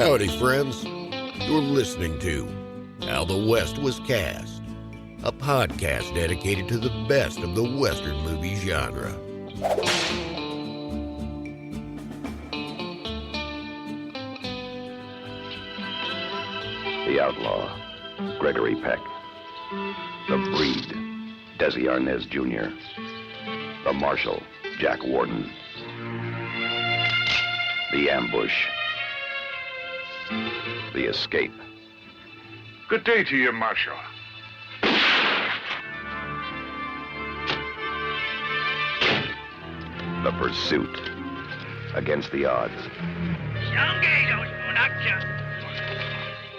Howdy, friends. You're listening to How the West Was Cast, a podcast dedicated to the best of the Western movie genre. The Outlaw, Gregory Peck. The Breed, Desi Arnaz Jr. The Marshal, Jack Warden. The Ambush. The Escape. Good day to you, Marshal. The Pursuit, Against the Odds.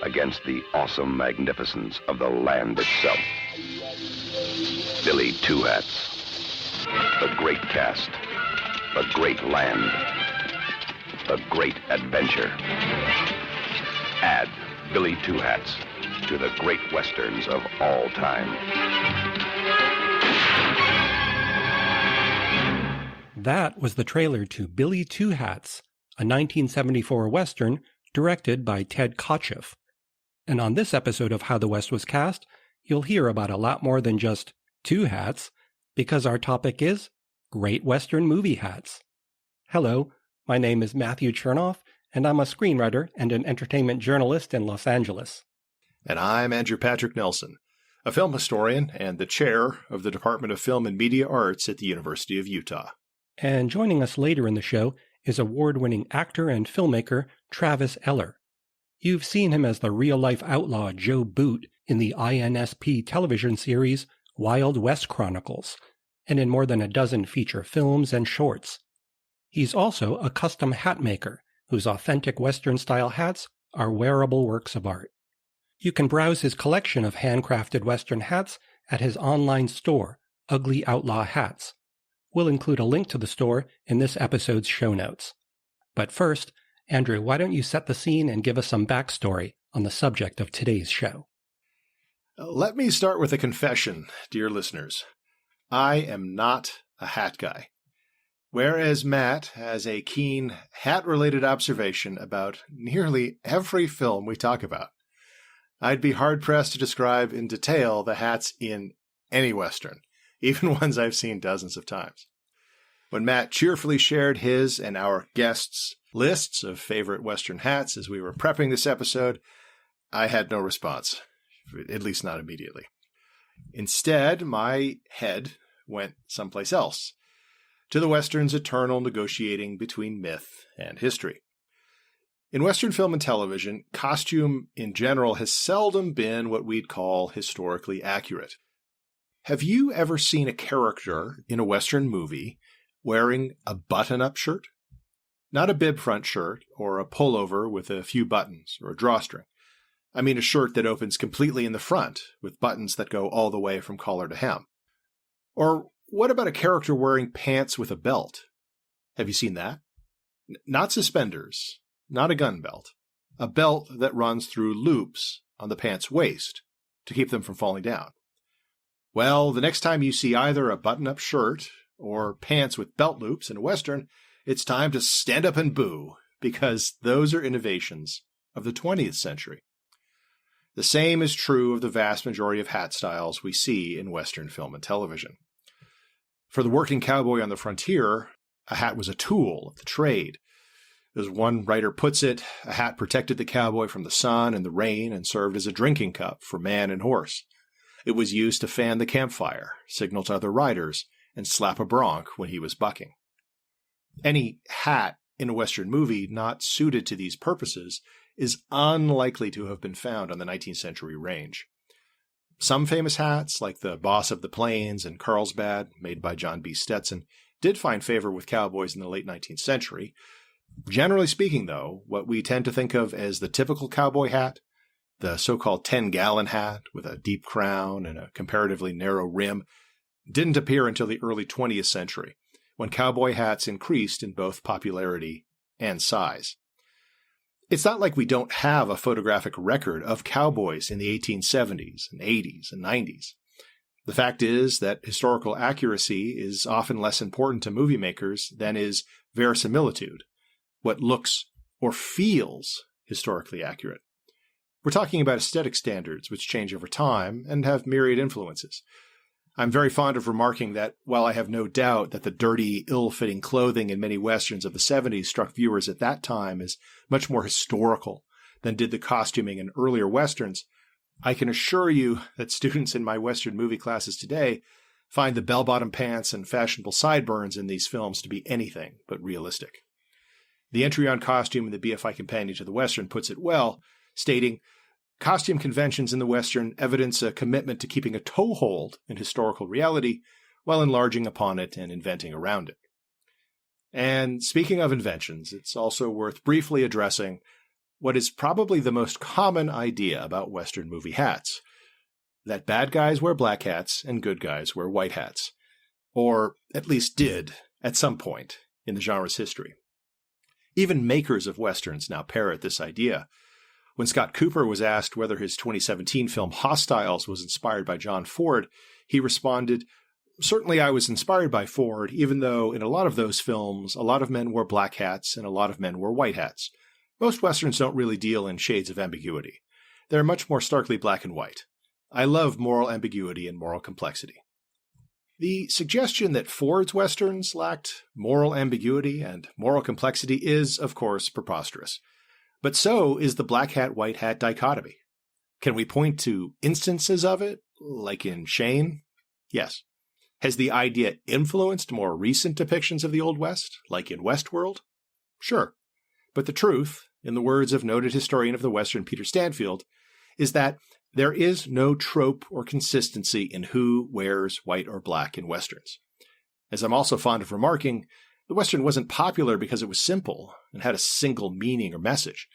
Against the awesome magnificence of the land itself. Billy Two Hats. The Great Cast. The Great Land. The Great Adventure. Add Billy Two Hats to the great westerns of all time. That was the trailer to Billy Two Hats, a 1974 western directed by Ted Kotcheff. And on this episode of How the West Was Cast, you'll hear about a lot more than just two hats, because our topic is Great Western Movie Hats. Hello, my name is Matthew Chernoff, and I'm a screenwriter and an entertainment journalist in Los Angeles. And I'm Andrew Patrick Nelson, a film historian and the chair of the Department of Film and Media Arts at the University of Utah. And joining us later in the show is award-winning actor and filmmaker Travis Eller. You've seen him as the real-life outlaw Joe Boot in the INSP television series Wild West Chronicles, and in more than a dozen feature films and shorts. He's also a custom hat maker, whose authentic Western-style hats are wearable works of art. You can browse his collection of handcrafted Western hats at his online store, Ugly Outlaw Hats. We'll include a link to the store in this episode's show notes. But first, Andrew, why don't you set the scene and give us some backstory on the subject of today's show? Let me start with a confession, dear listeners. I am not a hat guy. Whereas Matt has a keen hat-related observation about nearly every film we talk about, I'd be hard-pressed to describe in detail the hats in any Western, even ones I've seen dozens of times. When Matt cheerfully shared his and our guests' lists of favorite Western hats as we were prepping this episode, I had no response, at least not immediately. Instead, my head went someplace else, to the Western's eternal negotiating between myth and history. In Western film and television, costume in general has seldom been what we'd call historically accurate. Have you ever seen a character in a Western movie wearing a button-up shirt? Not a bib front shirt or a pullover with a few buttons or a drawstring. I mean a shirt that opens completely in the front with buttons that go all the way from collar to hem. Or what about a character wearing pants with a belt? Have you seen that? Not suspenders, not a gun belt. A belt that runs through loops on the pants' waist to keep them from falling down. Well, the next time you see either a button-up shirt or pants with belt loops in a Western, it's time to stand up and boo, because those are innovations of the 20th century. The same is true of the vast majority of hat styles we see in Western film and television. For the working cowboy on the frontier, a hat was a tool of the trade. As one writer puts it, a hat protected the cowboy from the sun and the rain and served as a drinking cup for man and horse. It was used to fan the campfire, signal to other riders, and slap a bronc when he was bucking. Any hat in a Western movie not suited to these purposes is unlikely to have been found on the 19th century range. Some famous hats, like the Boss of the Plains and Carlsbad, made by John B. Stetson, did find favor with cowboys in the late 19th century. Generally speaking, though, what we tend to think of as the typical cowboy hat, the so-called 10-gallon hat with a deep crown and a comparatively narrow rim, didn't appear until the early 20th century, when cowboy hats increased in both popularity and size. It's not like we don't have a photographic record of cowboys in the 1870s and 80s and 90s. The fact is that historical accuracy is often less important to movie makers than is verisimilitude, what looks or feels historically accurate. We're talking about aesthetic standards, which change over time and have myriad influences. I'm very fond of remarking that while I have no doubt that the dirty, ill-fitting clothing in many westerns of the 70s struck viewers at that time as much more historical than did the costuming in earlier westerns, I can assure you that students in my western movie classes today find the bell-bottom pants and fashionable sideburns in these films to be anything but realistic. The entry on costume in the BFI Companion to the Western puts it well, stating, "Costume conventions in the Western evidence a commitment to keeping a toehold in historical reality while enlarging upon it and inventing around it." And speaking of inventions, it's also worth briefly addressing what is probably the most common idea about Western movie hats, that bad guys wear black hats and good guys wear white hats, or at least did at some point in the genre's history. Even makers of Westerns now parrot this idea. When Scott Cooper was asked whether his 2017 film Hostiles was inspired by John Ford, he responded, "Certainly I was inspired by Ford, even though in a lot of those films, a lot of men wore black hats and a lot of men wore white hats. Most Westerns don't really deal in shades of ambiguity. They're much more starkly black and white. I love moral ambiguity and moral complexity." The suggestion that Ford's Westerns lacked moral ambiguity and moral complexity is, of course, preposterous. But so is the black hat, white hat dichotomy. Can we point to instances of it, like in Shane? Yes. Has the idea influenced more recent depictions of the Old West, like in Westworld? Sure. But the truth, in the words of noted historian of the Western Peter Stanfield, is that there is no trope or consistency in who wears white or black in Westerns. As I'm also fond of remarking, the Western wasn't popular because it was simple and had a single meaning or message.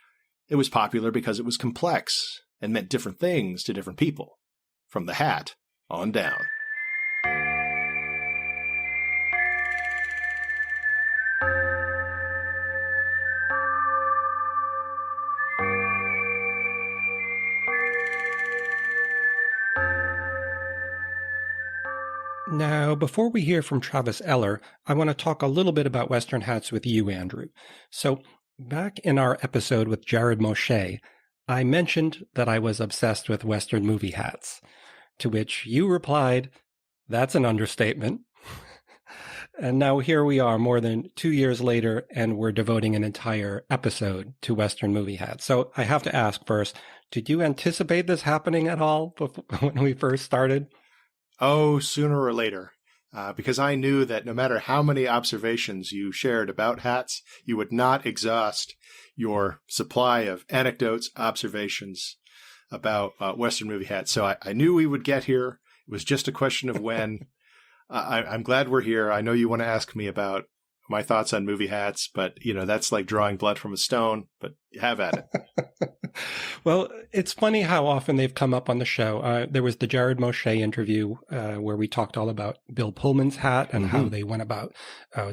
It was popular because it was complex and meant different things to different people, from the hat on down. Now, before we hear from Travis Eller, I want to talk a little bit about Western hats with you, Andrew. So, back in our episode with Jared Moshe, I mentioned that I was obsessed with Western movie hats, to which you replied, "That's an understatement." And now here we are more than 2 years later, and we're devoting an entire episode to Western movie hats. So I have to ask first, did you anticipate this happening at all when we first started? Oh, sooner or later, because I knew that no matter how many observations you shared about hats, you would not exhaust your supply of anecdotes, observations about Western movie hats. So I knew we would get here. It was just a question of when. I'm glad we're here. I know you want to ask me about my thoughts on movie hats, but, that's like drawing blood from a stone, but have at it. Well, it's funny how often they've come up on the show. There was the Jared Moshe interview where we talked all about Bill Pullman's hat and how they went about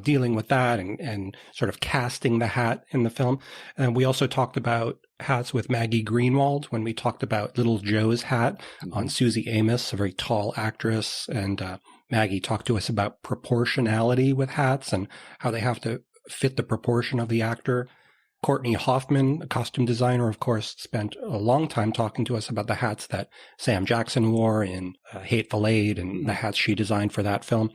dealing with that and sort of casting the hat in the film. And we also talked about hats with Maggie Greenwald when we talked about Little Joe's hat on Susie Amos, a very tall actress. And Maggie talked to us about proportionality with hats and how they have to fit the proportion of the actor. Courtney Hoffman, a costume designer, of course, spent a long time talking to us about the hats that Sam Jackson wore in Hateful Eight and the hats she designed for that film.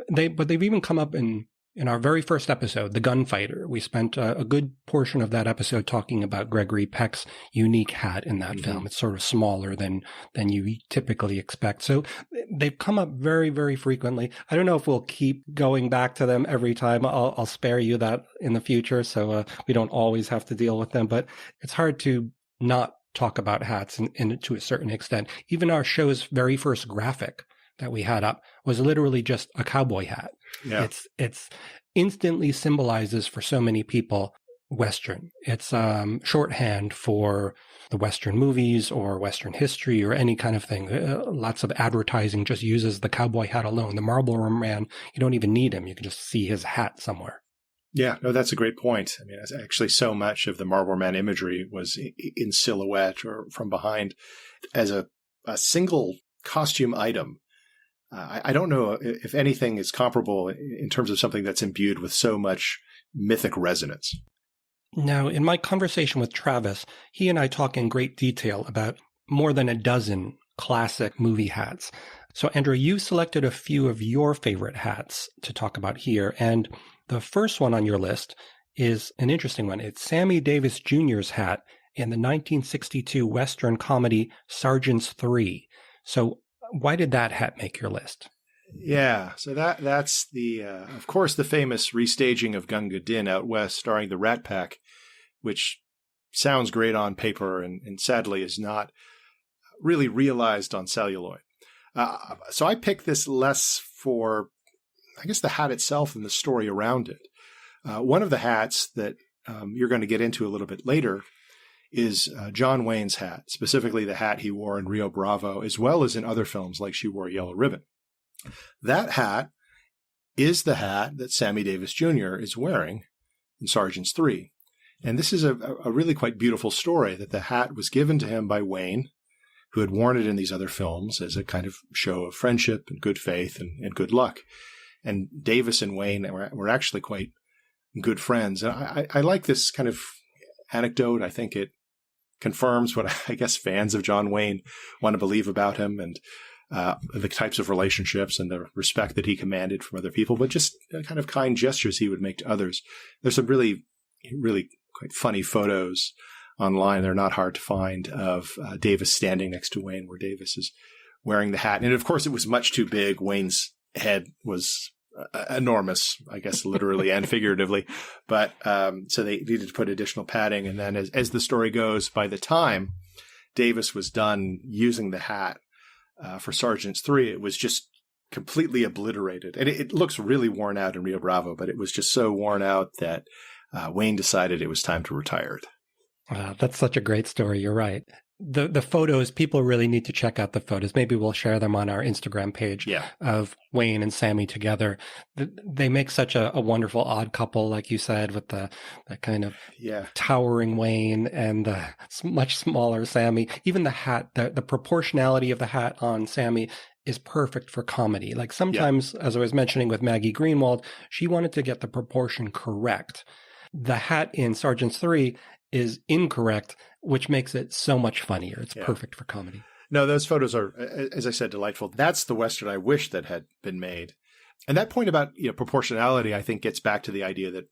But they've even come up in our very first episode, The Gunfighter. We spent a good portion of that episode talking about Gregory Peck's unique hat in that film. It's sort of smaller than you typically expect. So they've come up very, very frequently. I don't know if we'll keep going back to them every time. I'll spare you that in the future, so we don't always have to deal with them. But it's hard to not talk about hats to a certain extent. Even our show's very first graphic that we had up was literally just a cowboy hat. Yeah. It's instantly symbolizes for so many people Western. It's shorthand for the Western movies or Western history or any kind of thing. Lots of advertising just uses the cowboy hat alone. The Marlboro Man, you don't even need him. You can just see his hat somewhere. Yeah, no, that's a great point. I mean, actually so much of the Marlboro Man imagery was in silhouette or from behind as a single costume item. I don't know if anything is comparable in terms of something that's imbued with so much mythic resonance. Now, in my conversation with Travis, he and I talk in great detail about more than a dozen classic movie hats. So, Andrew, you selected a few of your favorite hats to talk about here. And the first one on your list is an interesting one. It's Sammy Davis Jr.'s hat in the 1962 Western comedy Sergeant's 3. So why did that hat make your list? Yeah, so that's the, of course, the famous restaging of Gunga Din out west starring the Rat Pack, which sounds great on paper and sadly is not really realized on celluloid. So I picked this less for, I guess, the hat itself and the story around it. One of the hats that you're going to get into a little bit later is John Wayne's hat, specifically the hat he wore in Rio Bravo, as well as in other films like She Wore a Yellow Ribbon. That hat is the hat that Sammy Davis Jr. is wearing in Sergeant's 3. And this is a really quite beautiful story that the hat was given to him by Wayne, who had worn it in these other films as a kind of show of friendship and good faith and good luck. And Davis and Wayne were actually quite good friends. And I like this kind of anecdote. I think it confirms what I guess fans of John Wayne want to believe about him and the types of relationships and the respect that he commanded from other people, but just kind of kind gestures he would make to others. There's some really, really quite funny photos online. They're not hard to find of Davis standing next to Wayne, where Davis is wearing the hat. And of course, it was much too big. Wayne's head was enormous, I guess, literally and figuratively. But so they needed to put additional padding. And then as the story goes, by the time Davis was done using the hat for Sergeant's 3, it was just completely obliterated. And it looks really worn out in Rio Bravo, but it was just so worn out that Wayne decided it was time to retire it. Wow, that's such a great story. You're right. The photos, people really need to check out the photos. Maybe we'll share them on our Instagram page of Wayne and Sammy together. They make such a wonderful odd couple, like you said, with that kind of towering Wayne and the much smaller Sammy. Even the hat, the proportionality of the hat on Sammy is perfect for comedy. Like sometimes, as I was mentioning with Maggie Greenwald, she wanted to get the proportion correct. The hat in Sergeant's 3 is incorrect, which makes it so much funnier. It's perfect for comedy. No, those photos are, as I said, delightful. That's the Western I wish that had been made. And that point about proportionality, I think, gets back to the idea that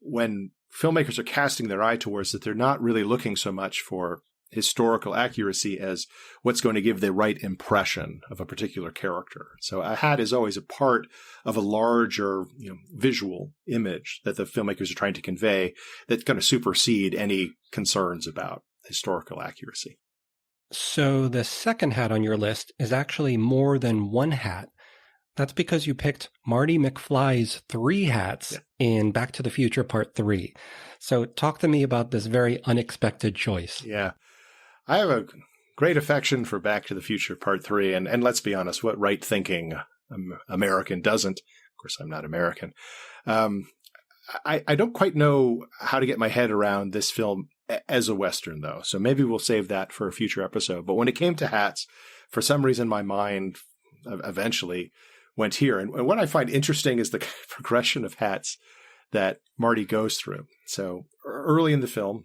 when filmmakers are casting their eye towards it, they're not really looking so much for historical accuracy as what's going to give the right impression of a particular character. So a hat is always a part of a larger, visual image that the filmmakers are trying to convey that's going to supersede any concerns about historical accuracy. So the second hat on your list is actually more than one hat. That's because you picked Marty McFly's 3 hats in Back to the Future Part 3. So talk to me about this very unexpected choice. Yeah. I have a great affection for Back to the Future Part 3, and let's be honest, what right-thinking American doesn't? Of course, I'm not American. I don't quite know how to get my head around this film as a Western, though, so maybe we'll save that for a future episode. But when it came to hats, for some reason, my mind eventually went here. And what I find interesting is the progression of hats that Marty goes through. So early in the film,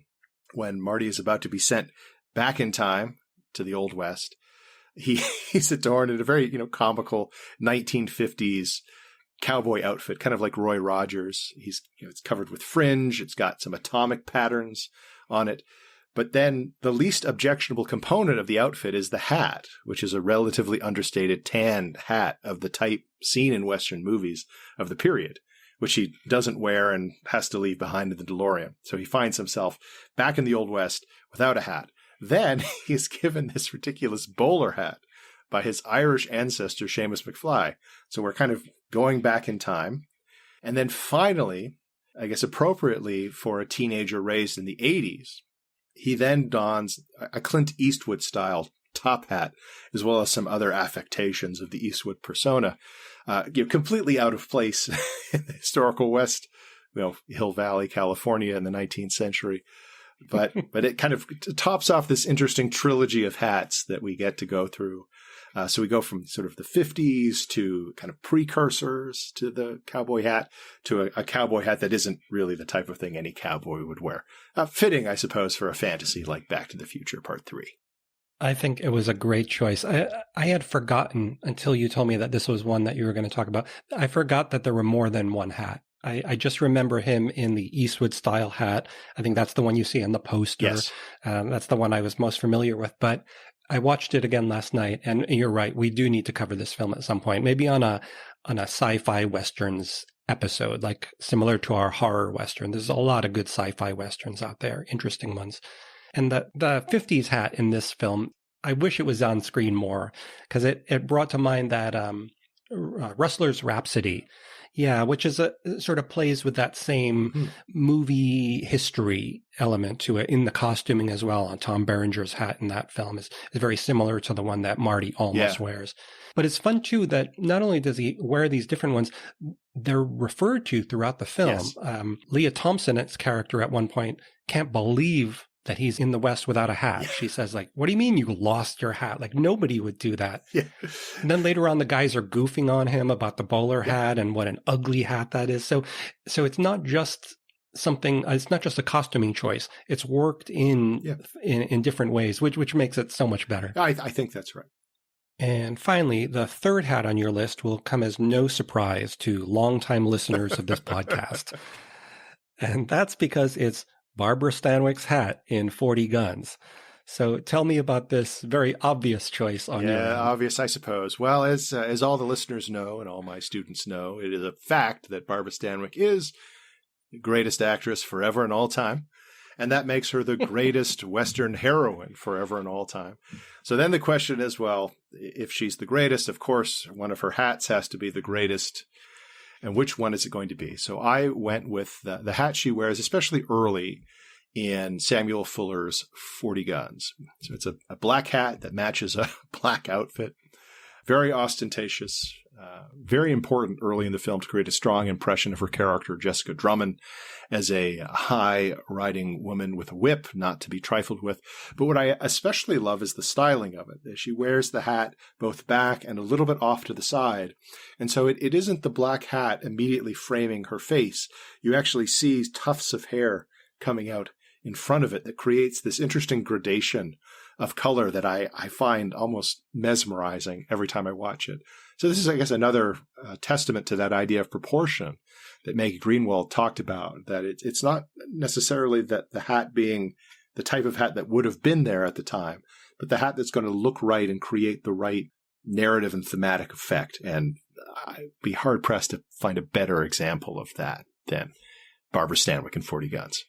when Marty is about to be sent back in time to the Old West, he's adorned in a very, comical 1950s cowboy outfit, kind of like Roy Rogers. He's, it's covered with fringe. It's got some atomic patterns on it. But then the least objectionable component of the outfit is the hat, which is a relatively understated tanned hat of the type seen in Western movies of the period, which he doesn't wear and has to leave behind in the DeLorean. So he finds himself back in the Old West without a hat. Then he's given this ridiculous bowler hat by his Irish ancestor, Seamus McFly. So we're kind of going back in time. And then finally, I guess appropriately for a teenager raised in the 80s, he then dons a Clint Eastwood style top hat, as well as some other affectations of the Eastwood persona, completely out of place in the historical West, Hill Valley, California in the 19th century. But it kind of tops off this interesting trilogy of hats that we get to go through. So we go from sort of the 50s to kind of precursors to the cowboy hat to a cowboy hat that isn't really the type of thing any cowboy would wear. Fitting, I suppose, for a fantasy like Back to the Future Part 3. I think it was a great choice. I had forgotten until you told me that this was one that you were going to talk about. I forgot that there were more than one hat. I just remember him in the Eastwood style hat. I think that's the one you see on the poster. Yes. That's the one I was most familiar with. But I watched it again last night, and you're right. We do need to cover this film at some point, maybe on a sci-fi westerns episode, like similar to our horror western. There's a lot of good sci-fi westerns out there, interesting ones. And the 50s hat in this film, I wish it was on screen more, because it brought to mind that Rustler's Rhapsody. Yeah, which is sort of plays with that same movie history element to it in the costuming as well. Tom Berenger's hat in that film is very similar to the one that Marty almost wears. But it's fun, too, that not only does he wear these different ones, they're referred to throughout the film. Yes. Leah Thompson's character at one point can't believe that he's in the West without a hat. Yeah. She says, like, what do you mean you lost your hat? Like, nobody would do that. Yeah. And then later on, the guys are goofing on him about the bowler hat and what an ugly hat that is. So it's not just something, it's not just a costuming choice. It's worked in different ways, which makes it so much better. I think that's right. And finally, the third hat on your list will come as no surprise to longtime listeners of this podcast. And that's because it's Barbara Stanwyck's hat in 40 Guns. So tell me about this very obvious choice on your end. Yeah, obvious, I suppose. Well, as all the listeners know and all my students know, it is a fact that Barbara Stanwyck is the greatest actress forever and all time. And that makes her the greatest Western heroine forever and all time. So then the question is, well, if she's the greatest, of course, one of her hats has to be the greatest. And which one is it going to be? So I went with the hat she wears, especially early in Samuel Fuller's 40 Guns. So it's a black hat that matches a black outfit. Very ostentatious, very important early in the film to create a strong impression of her character, Jessica Drummond, as a high-riding woman with a whip, not to be trifled with. But what I especially love is the styling of it. She wears the hat both back and a little bit off to the side. And so it isn't the black hat immediately framing her face. You actually see tufts of hair coming out in front of it that creates this interesting gradation of color that I find almost mesmerizing every time I watch it. So this is, I guess, another testament to that idea of proportion that Maggie Greenwald talked about, that it's not necessarily that the hat being the type of hat that would have been there at the time, but the hat that's going to look right and create the right narrative and thematic effect. And I'd be hard-pressed to find a better example of that than Barbara Stanwyck in 40 Guns.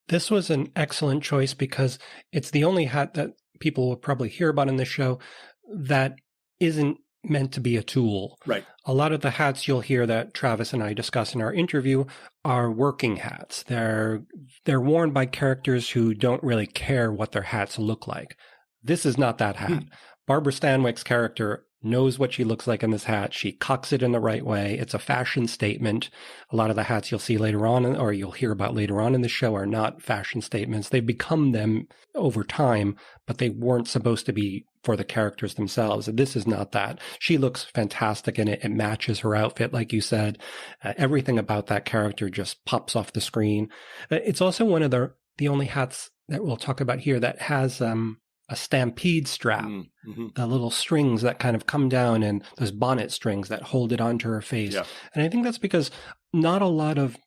This was an excellent choice because it's the only hat that people will probably hear about in this show that isn't meant to be a tool. Right. A lot of the hats you'll hear that Travis and I discuss in our interview are working hats. They're worn by characters who don't really care what their hats look like. This is not that hat. Barbara Stanwyck's character knows what she looks like in this hat. She cocks it in the right way. It's a fashion statement. A lot of the hats you'll see later on, or you'll hear about later on in the show, are not fashion statements. They've become them over time, but they weren't supposed to be for the characters themselves. This is not that. She looks fantastic in it. It matches her outfit, like you said. Everything about that character just pops off the screen. It's also one of the only hats that we'll talk about here that has a stampede strap, the little strings that kind of come down and those bonnet strings that hold it onto her face. Yeah. And I think that's because not a lot of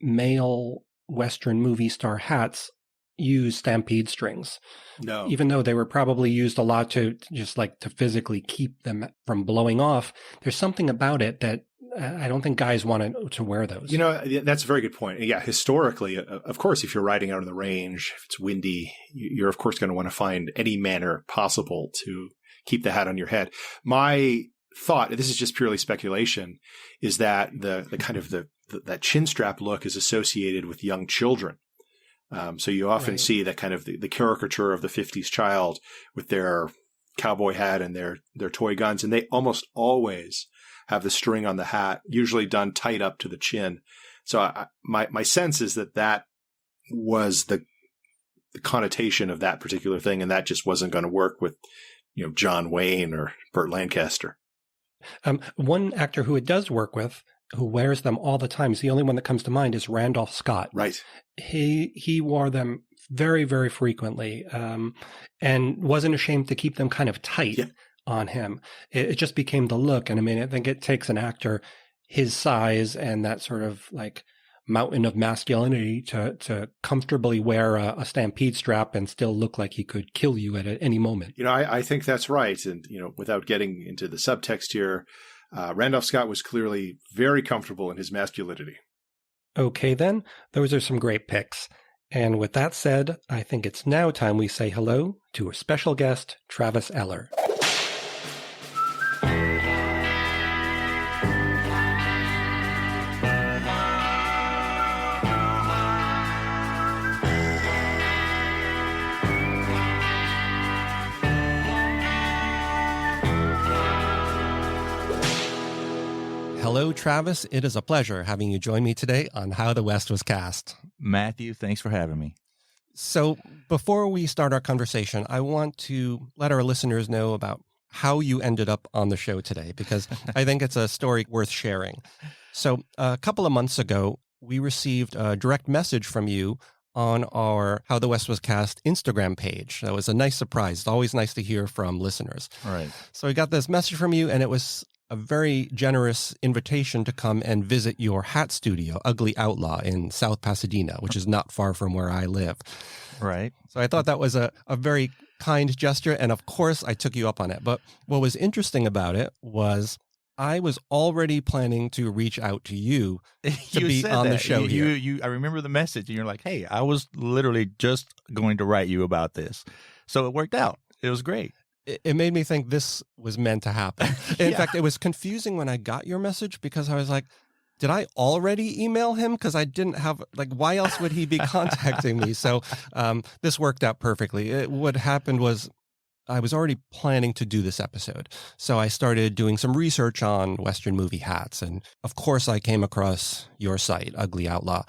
male Western movie star hats use stampede strings. No. Even Even though they were probably used a lot to just like to physically keep them from blowing off, there's something about it that I don't think guys want to wear those. You know, that's a very good point. Yeah, historically, of course, if you're riding out on the range, if it's windy, you're of course going to want to find any manner possible to keep the hat on your head. My thought, this is just purely speculation, is that the kind of that chin strap look is associated with young children. So you often see that kind of the caricature of the 50s child with their cowboy hat and their toy guns, and they almost always have the string on the hat, usually done tight up to the chin. So my sense is that was the connotation of that particular thing, and that just wasn't going to work with John Wayne or Burt Lancaster. One actor who it does work with, who wears them all the time, is the only one that comes to mind, is Randolph Scott. Right. He wore them very, very frequently, and wasn't ashamed to keep them kind of tight on him. It just became the look. And I mean, I think it takes an actor his size and that sort of like mountain of masculinity to comfortably wear a stampede strap and still look like he could kill you at any moment. I think that's right. And, without getting into the subtext here, Randolph Scott was clearly very comfortable in his masculinity. Okay, then. Those are some great picks. And with that said, I think it's now time we say hello to a special guest, Travis Eller. Hello, Travis. It is a pleasure having you join me today on How the West Was Cast. Matthew, thanks for having me. So before we start our conversation, I want to let our listeners know about how you ended up on the show today, because I think it's a story worth sharing. So a couple of months ago, we received a direct message from you on our How the West Was Cast Instagram page. That was a nice surprise. It's always nice to hear from listeners. All right. So we got this message from you, and it was a very generous invitation to come and visit your hat studio, Ugly Outlaw, in South Pasadena, which is not far from where I live. Right. So I thought that was a very kind gesture, and of course I took you up on it. But what was interesting about it was I was already planning to reach out to you to be on the show here. I remember the message, and you're like, hey, I was literally just going to write you about this. So it worked out. It was great. It made me think this was meant to happen. In fact, it was confusing when I got your message, because I was like, did I already email him? Because I didn't have, why else would he be contacting me? So this worked out perfectly. What happened was I was already planning to do this episode. So I started doing some research on Western movie hats. And of course, I came across your site, Ugly Outlaw.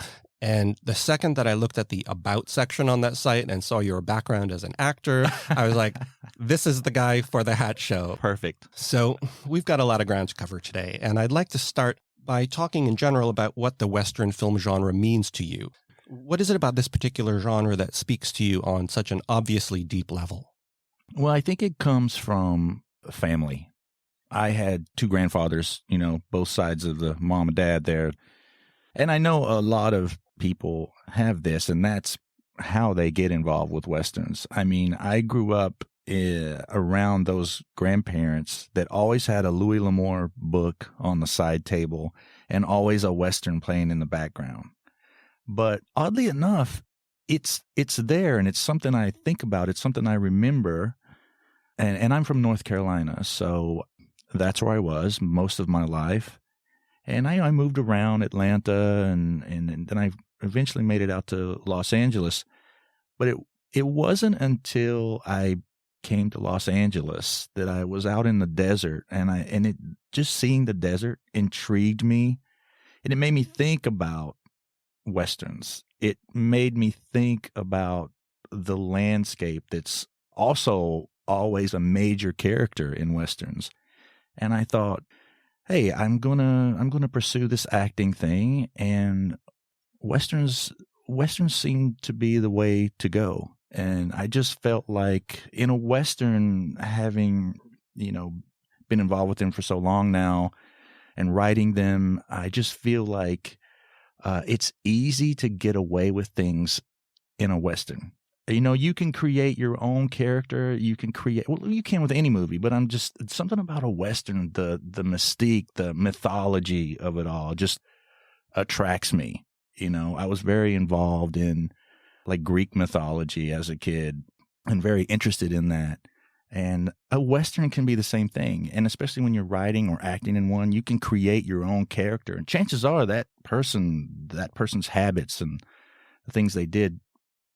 And the second that I looked at the About section on that site and saw your background as an actor, I was like, this is the guy for the hat show. Perfect. So we've got a lot of ground to cover today. And I'd like to start by talking in general about what the Western film genre means to you. What is it about this particular genre that speaks to you on such an obviously deep level? Well, I think it comes from family. I had two grandfathers, both sides of the mom and dad there. And I know a lot of people have this, and that's how they get involved with Westerns. I mean, I grew up around those grandparents that always had a Louis L'Amour book on the side table and always a Western playing in the background. But oddly enough, it's there, and it's something I think about. It's something I remember. And I'm from North Carolina, so that's where I was most of my life. And I moved around Atlanta, and then I eventually made it out to Los Angeles. But it wasn't until I came to Los Angeles that I was out in the desert, and it just seeing the desert intrigued me, and it made me think about Westerns. It made me think about the landscape that's also always a major character in Westerns. And I thought, hey, I'm gonna pursue this acting thing, and Westerns seem to be the way to go. And I just felt like in a Western, having been involved with them for so long now and writing them, I just feel like it's easy to get away with things in a Western. You can create your own character. You can you can with any movie, but something about a Western, the mystique, the mythology of it all just attracts me. I was very involved in Greek mythology as a kid and very interested in that. And a Western can be the same thing. And especially when you're writing or acting in one, you can create your own character. And chances are that person's habits and the things they did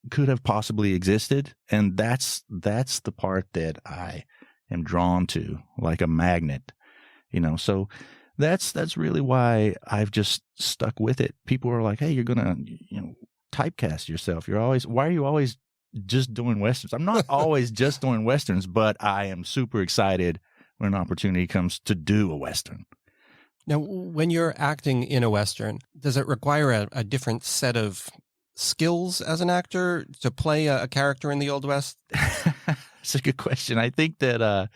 could have possibly existed. And that's the part that I am drawn to, like a magnet, so that's really why I've just stuck with it. People are like, hey, you're going to, typecast yourself. Why are you always just doing Westerns. I'm not always just doing Westerns, but I am super excited when an opportunity comes to do a Western. Now, when you're acting in a Western, does it require a different set of skills as an actor to play a character in the Old West? That's a good question. I think that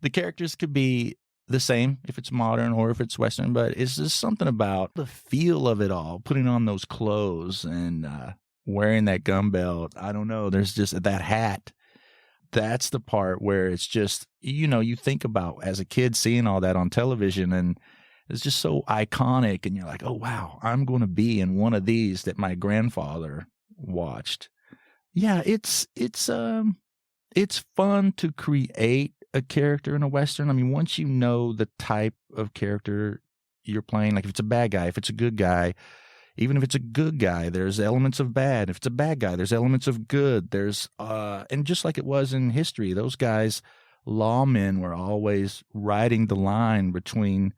the characters could be the same if it's modern or if it's Western, but it's just something about the feel of it all, putting on those clothes and wearing that gun belt. I don't know. There's just that hat. That's the part where it's just, you think about as a kid seeing all that on television, and it's just so iconic, and you're like, oh, wow, I'm going to be in one of these that my grandfather watched. Yeah, it's fun to create a character in a Western. I mean, once you know the type of character you're playing, like if it's a bad guy, if it's a good guy, even if it's a good guy, there's elements of bad. If it's a bad guy, there's elements of good. There's and just like it was in history, those guys, lawmen, were always riding the line between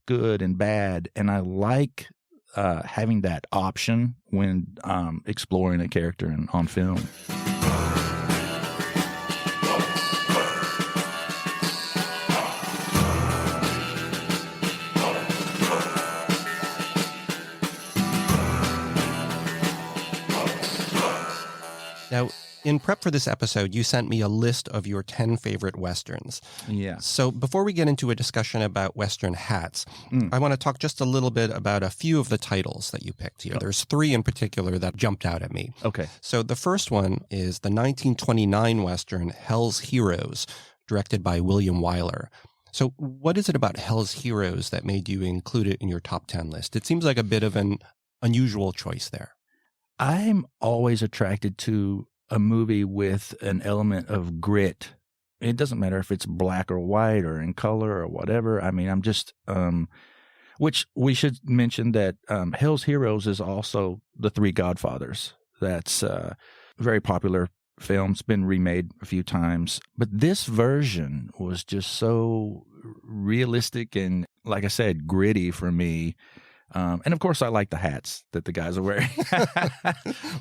good and bad, and I like having that option when exploring a character on film. Now, in prep for this episode, you sent me a list of your 10 favorite Westerns. Yeah. So before we get into a discussion about Western hats, I want to talk just a little bit about a few of the titles that you picked here. There's 3 in particular that jumped out at me. Okay. So the first one is the 1929 Western Hell's Heroes, directed by William Wyler. So what is it about Hell's Heroes that made you include it in your top 10 list? It seems like a bit of an unusual choice there. I'm always attracted to a movie with an element of grit. It doesn't matter if it's black or white or in color or whatever. I mean, I'm just, which we should mention that Hell's Heroes is also The Three Godfathers. That's a very popular film. It's been remade a few times. But this version was just so realistic and, like I said, gritty for me. And of course, I like the hats that the guys are wearing.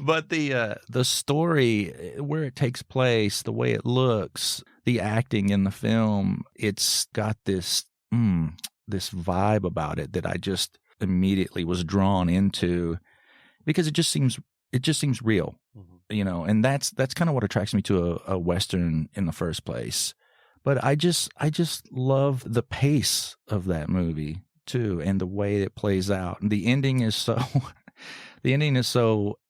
But the story, where it takes place, the way it looks, the acting in the film, it's got this vibe about it that I just immediately was drawn into, because it just seems real, And that's kind of what attracts me to a Western in the first place. But I just love the pace of that movie too, and the way it plays out. And the ending is so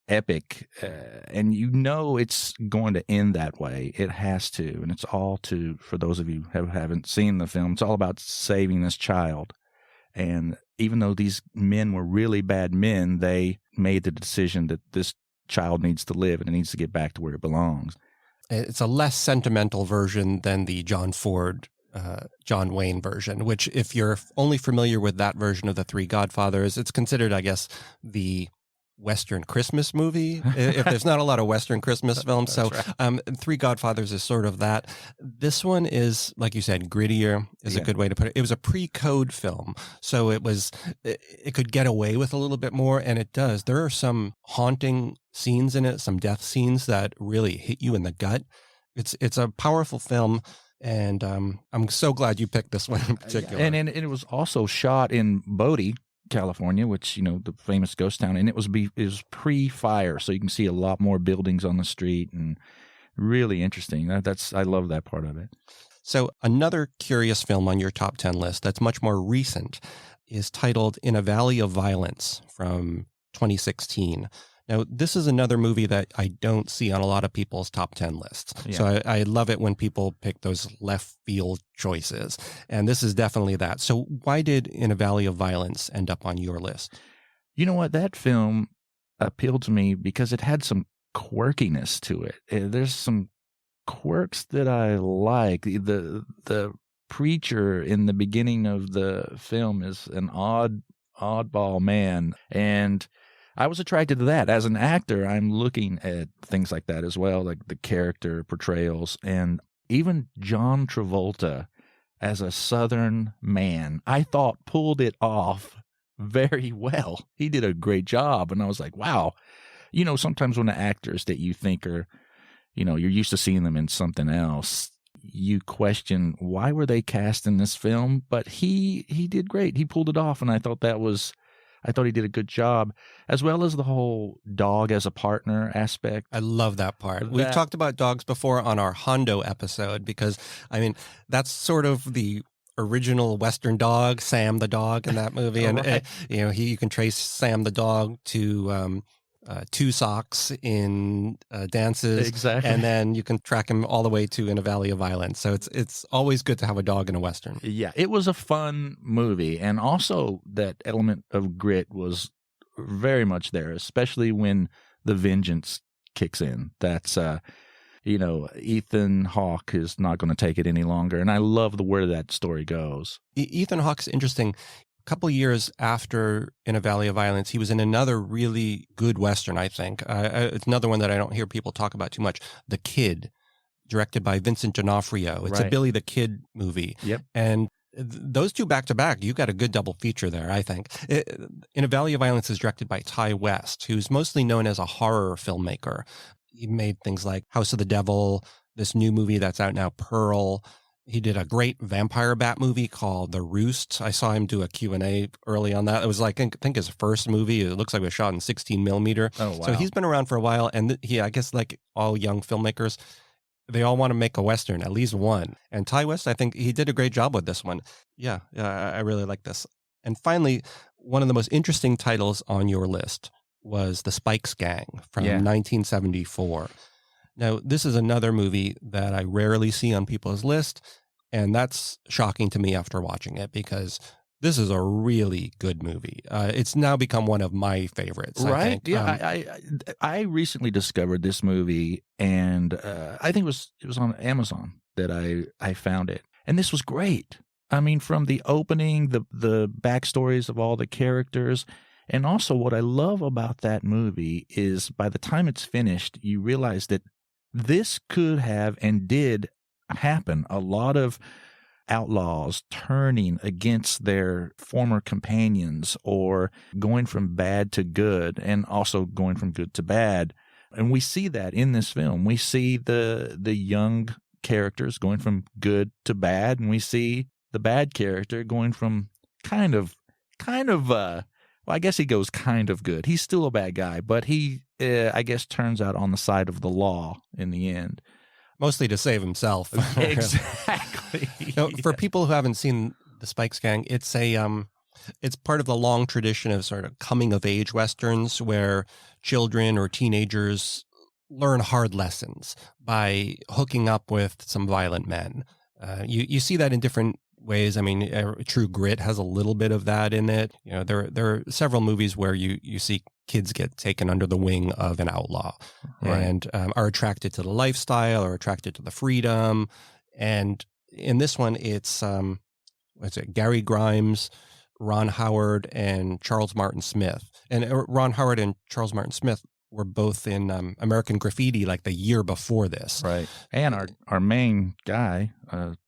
epic, and it's going to end that way. It has to, and it's all for those of you who haven't seen the film, it's all about saving this child. And even though these men were really bad men, they made the decision that this child needs to live and it needs to get back to where it belongs. It's a less sentimental version than the John Ford John Wayne version, which, if you're only familiar with that version of The Three Godfathers, it's considered, I guess, the Western Christmas movie, if there's not a lot of Western Christmas films. So right. Three Godfathers is sort of that. This one is, like you said, grittier is a good way to put it. It was a pre-code film, so it could get away with a little bit more, and it does. There are some haunting scenes in it, some death scenes that really hit you in the gut. It's a powerful film. And I'm so glad you picked this one in particular. And it was also shot in Bodie, California, which, the famous ghost town. And it was pre-fire, so you can see a lot more buildings on the street, and really interesting. I love that part of it. So another curious film on your top 10 list that's much more recent is titled In a Valley of Violence from 2016. Now, this is another movie that I don't see on a lot of people's top 10 lists. Yeah. So I love it when people pick those left field choices. And this is definitely that. So why did In a Valley of Violence end up on your list? You know what? That film appealed to me because it had some quirkiness to it. There's some quirks that I like. The preacher in the beginning of the film is an oddball man, and I was attracted to that. As an actor, I'm looking at things like that as well, like the character portrayals. And even John Travolta as a Southern man, I thought pulled it off very well. He did a great job. And I was like, wow. Sometimes when the actors that you think are, you're used to seeing them in something else. You question why were they cast in this film, but he did great. He pulled it off, and I thought he did a good job, as well as the whole dog as a partner aspect. I love that part. We've talked about dogs before on our Hondo episode because, I mean, that's sort of the original Western dog, Sam the dog in that movie. And, Right. You can trace Sam the dog to Two Socks in Dances. Exactly. And then you can track him all the way to In a Valley of Violence. So it's always good to have a dog in a Western. Yeah, it was a fun movie. And also that element of grit was very much there, especially when the vengeance kicks in. That's, Ethan Hawke is not going to take it any longer. And I love where that story goes. Ethan Hawke's interesting. A couple years after In a Valley of Violence, he was in another really good Western, I think. It's another one that I don't hear people talk about too much. The Kid, directed by Vincent D'Onofrio. It's a Right. Billy the Kid movie. Yep. And those two back to back, you got a good double feature there, I think. In a Valley of Violence is directed by Ty West, who's mostly known as a horror filmmaker. He made things like House of the Devil, this new movie that's out now, Pearl. He did a great vampire bat movie called The Roost. I saw him do a Q&A early on that. It was like, I think his first movie. It looks like it was shot in 16 millimeter. Oh, wow. So he's been around for a while. And I guess like all young filmmakers, they all want to make a Western, at least one. And Ty West, I think he did a great job with this one. Yeah, I really like this. And finally, one of the most interesting titles on your list was The Spikes Gang from 1974. Now, this is another movie that I rarely see on people's list, and that's shocking to me after watching it because this is a really good movie. It's now become one of my favorites. Right? I think. Yeah, I recently discovered this movie, and I think it was on Amazon that I found it, and this was great. I mean, from the opening, the backstories of all the characters. And also what I love about that movie is by the time it's finished, you realize that this could have and did happen. A lot of outlaws turning against their former companions or going from bad to good and also going from good to bad. And we see that in this film. We see the young characters going from good to bad, and we see the bad character going from kind of well, I guess he goes kind of good. He's still a bad guy, but he, I guess, turns out on the side of the law in the end. Mostly to save himself. Exactly. For people who haven't seen The Spikes Gang, it's part of the long tradition of sort of coming of age Westerns where children or teenagers learn hard lessons by hooking up with some violent men. You see that in different ways. I mean, True Grit has a little bit of that in it. There are several movies where you see kids get taken under the wing of an outlaw, right, and are attracted to the lifestyle or attracted to the freedom. And in this one, it's Gary Grimes, Ron Howard, and Charles Martin Smith. And Ron Howard and Charles Martin Smith were both in American Graffiti like the year before this. Right. And our main guy,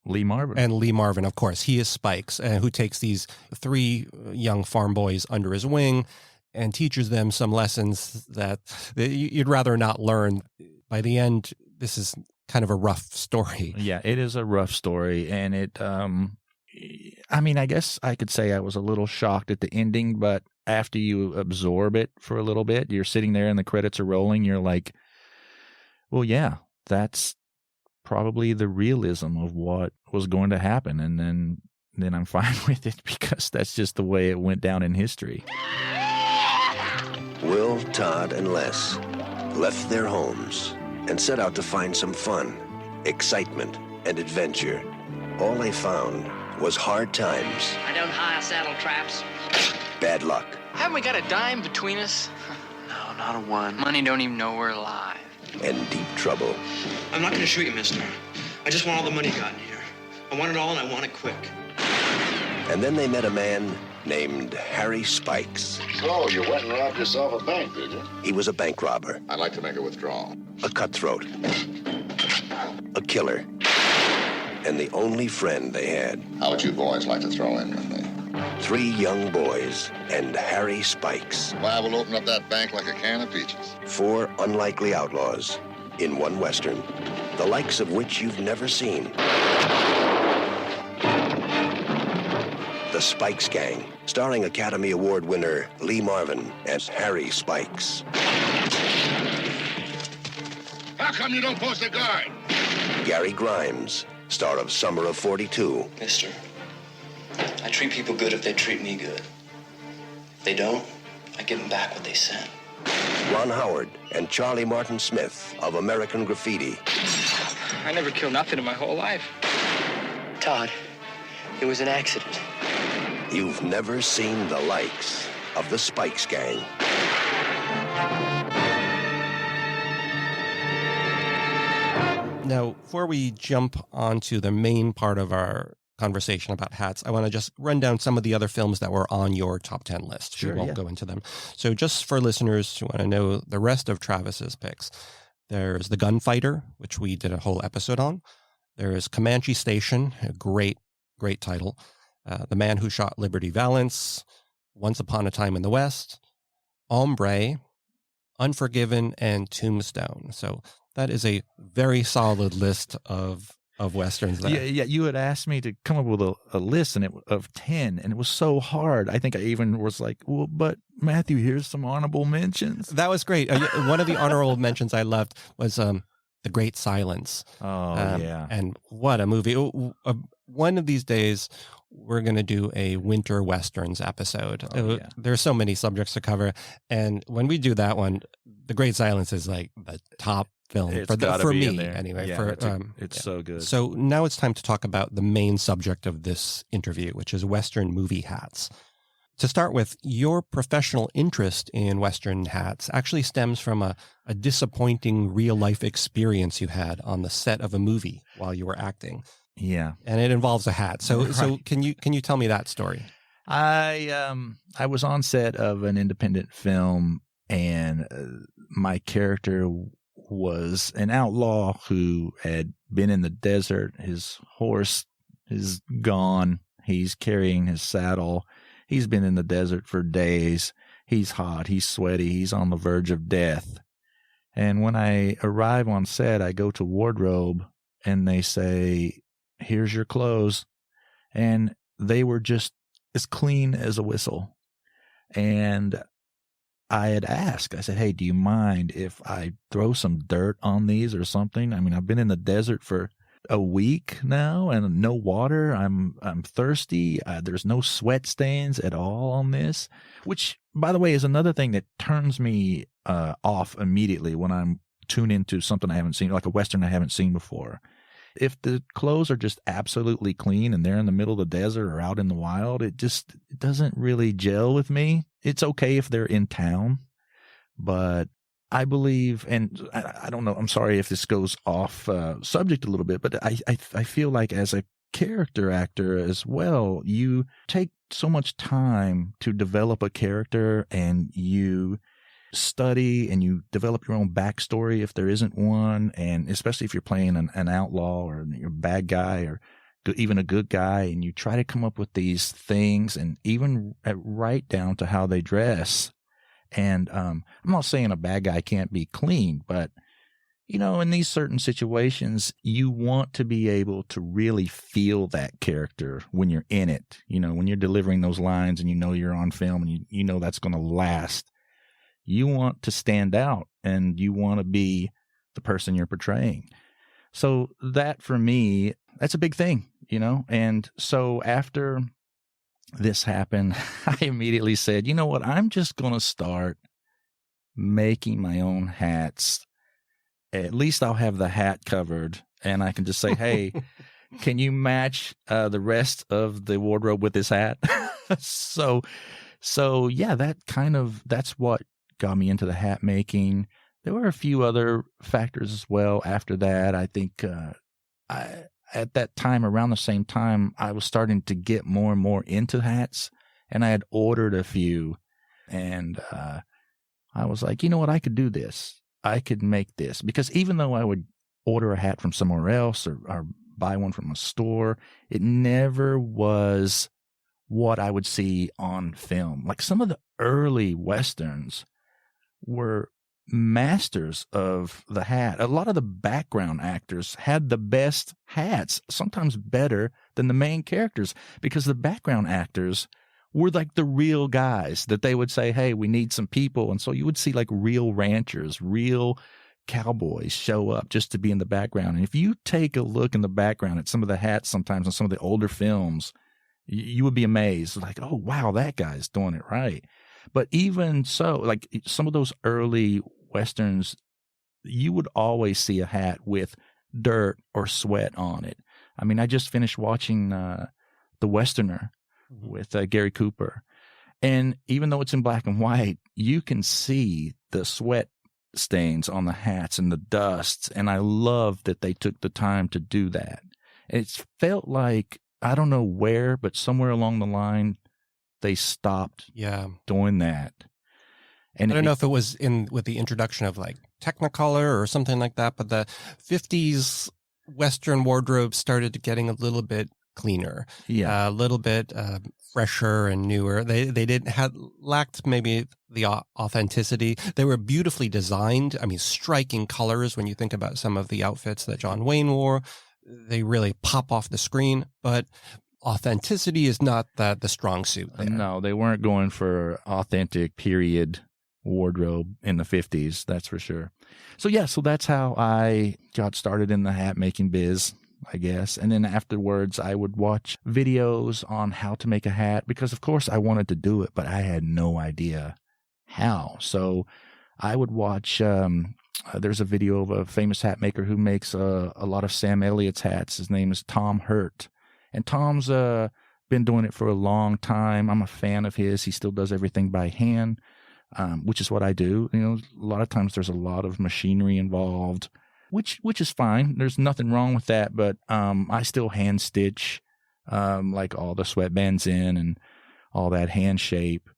Lee Marvin. And Lee Marvin, of course. He is Spikes, who takes these 3 young farm boys under his wing and teaches them some lessons that you'd rather not learn. By the end, this is kind of a rough story. Yeah, it is a rough story. And it, I mean, I guess I could say I was a little shocked at the ending, but after you absorb it for a little bit, you're sitting there and the credits are rolling. You're like, well, yeah, that's probably the realism of what was going to happen. And then I'm fine with it because that's just the way it went down in history. Will, Todd, and Les left their homes and set out to find some fun, excitement, and adventure. All they found was hard times. I don't hire saddle traps. Bad luck. Haven't we got a dime between us? No, not a one. Money don't even know we're alive. And deep trouble. I'm not going to shoot you, mister. I just want all the money you got in here. I want it all, and I want it quick. And then they met a man named Harry Spikes. So, you went and robbed yourself a bank, did you? He was a bank robber. I'd like to make a withdrawal. A cutthroat. A killer. And the only friend they had. How would you boys like to throw in with me? 3 young boys and Harry Spikes. Why, we'll open up that bank like a can of peaches. 4 unlikely outlaws in one Western, the likes of which you've never seen. The Spikes Gang, starring Academy Award winner Lee Marvin as Harry Spikes. How come you don't post a guard? Gary Grimes, star of Summer of 42. Mister, I treat people good if they treat me good. If they don't, I give them back what they sent. Ron Howard and Charlie Martin Smith of American Graffiti. I never killed nothing in my whole life. Todd, it was an accident. You've never seen the likes of the Spikes Gang. Now, before we jump onto the main part of our conversation about hats, I want to just run down some of the other films that were on your top 10 list. Sure, we won't go into them. So just for listeners who want to know the rest of Travis's picks, there's The Gunfighter, which we did a whole episode on. There's Comanche Station, a great title. The Man Who Shot Liberty Valance, Once Upon a Time in the West, Ombre, Unforgiven, and Tombstone. So that is a very solid list of Westerns there. Yeah, you had asked me to come up with a list of 10, and it was so hard. I think I even was like, well, but Matthew, here's some honorable mentions. That was great. One of the honorable mentions I left was The Great Silence. Oh, yeah. And what a movie. One of these days, we're going to do a winter Westerns episode. Oh, yeah. There's so many subjects to cover. And when we do that one, The Great Silence is like the top film for me anyway. Yeah, it's so good. So now it's time to talk about the main subject of this interview, which is Western movie hats. To start with, your professional interest in Western hats actually stems from a disappointing real-life experience you had on the set of a movie while you were acting. Yeah. And it involves a hat. So Right. so can you tell me that story? I was on set of an independent film, and my character was an outlaw who had been in the desert. His horse is gone. He's carrying his saddle. He's been in the desert for days. He's hot. He's sweaty. He's on the verge of death. And when I arrive on set, I go to wardrobe, and they say, "Here's your clothes." And they were just as clean as a whistle. And I had asked, I said, "Hey, do you mind if I throw some dirt on these or something? I mean, I've been in the desert for a week now and no water. I'm thirsty. There's no sweat stains at all on this," which, by the way, is another thing that turns me off immediately when I'm tuned into something I haven't seen, like a Western I haven't seen before. If the clothes are just absolutely clean and they're in the middle of the desert or out in the wild, it doesn't really gel with me. It's okay if they're in town, but I believe, and I don't know, I'm sorry if this goes off subject a little bit, but I feel like as a character actor as well, you take so much time to develop a character, and you study and you develop your own backstory if there isn't one, and especially if you're playing an outlaw or you're a bad guy or even a good guy, and you try to come up with these things and even right down to how they dress. And I'm not saying a bad guy can't be clean, but in these certain situations, you want to be able to really feel that character when you're in it. When you're delivering those lines and you're on film and you know that's going to last. You want to stand out, and you want to be the person you're portraying. So that, for me, that's a big thing, And so after this happened, I immediately said, you know what? I'm just going to start making my own hats. At least I'll have the hat covered, and I can just say, hey, can you match the rest of the wardrobe with this hat? So yeah, that's what got me into the hat making. There were a few other factors as well after that. I think at that time, around the same time, I was starting to get more and more into hats, and I had ordered a few, and I was like, you know what, I could do this. I could make this. Because even though I would order a hat from somewhere else or buy one from a store, it never was what I would see on film. Like some of the early Westerns were masters of the hat. A lot of the background actors had the best hats, sometimes better than the main characters, because the background actors were like the real guys that they would say, hey, we need some people. And so you would see like real ranchers, real cowboys show up just to be in the background. And if you take a look in the background at some of the hats sometimes in some of the older films, you would be amazed. Like, oh, wow, that guy's doing it right. But even so, like some of those early Westerns, you would always see a hat with dirt or sweat on it. I mean, I just finished watching The Westerner with Gary Cooper. And even though it's in black and white, you can see the sweat stains on the hats and the dust. And I love that they took the time to do that. It felt like, I don't know where, but somewhere along the line, they stopped doing that. And I don't know if it was with the introduction of like Technicolor or something like that, but the 50s Western wardrobe started getting a little bit cleaner, a little bit fresher and newer. They lacked maybe the authenticity. They were beautifully designed. I mean, striking colors. When you think about some of the outfits that John Wayne wore, they really pop off the screen. But authenticity is not the strong suit there. No, they weren't going for authentic period wardrobe in the 50s, that's for sure. So that's how I got started in the hat making biz, I guess. And then afterwards, I would watch videos on how to make a hat because, of course, I wanted to do it, but I had no idea how. So I would watch, there's a video of a famous hat maker who makes a lot of Sam Elliott's hats. His name is Tom Hurt. And Tom's been doing it for a long time. I'm a fan of his. He still does everything by hand, which is what I do. You know, a lot of times there's a lot of machinery involved, which is fine. There's nothing wrong with that. But I still hand stitch, like all the sweatbands in and all that hand shape.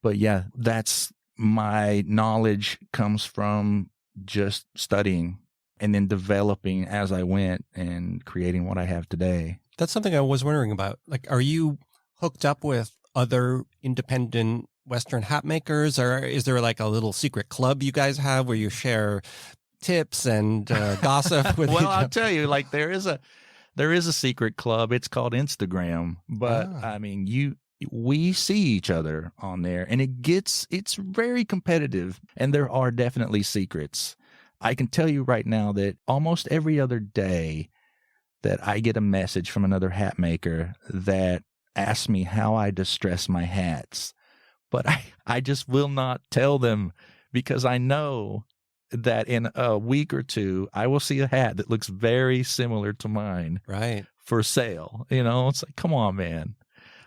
But yeah, that's my knowledge comes from just studying and then developing as I went and creating what I have today. That's something I was wondering about. Like, are you hooked up with other independent Western hat makers, or is there like a little secret club you guys have where you share tips and gossip with each other? I'll tell you, like there is a secret club. It's called Instagram, but I mean, we see each other on there, and it's very competitive, and there are definitely secrets. I can tell you right now that almost every other day that I get a message from another hat maker that asks me how I distress my hats. But I just will not tell them because I know that in a week or two, I will see a hat that looks very similar to mine for sale. You know, it's like, come on, man.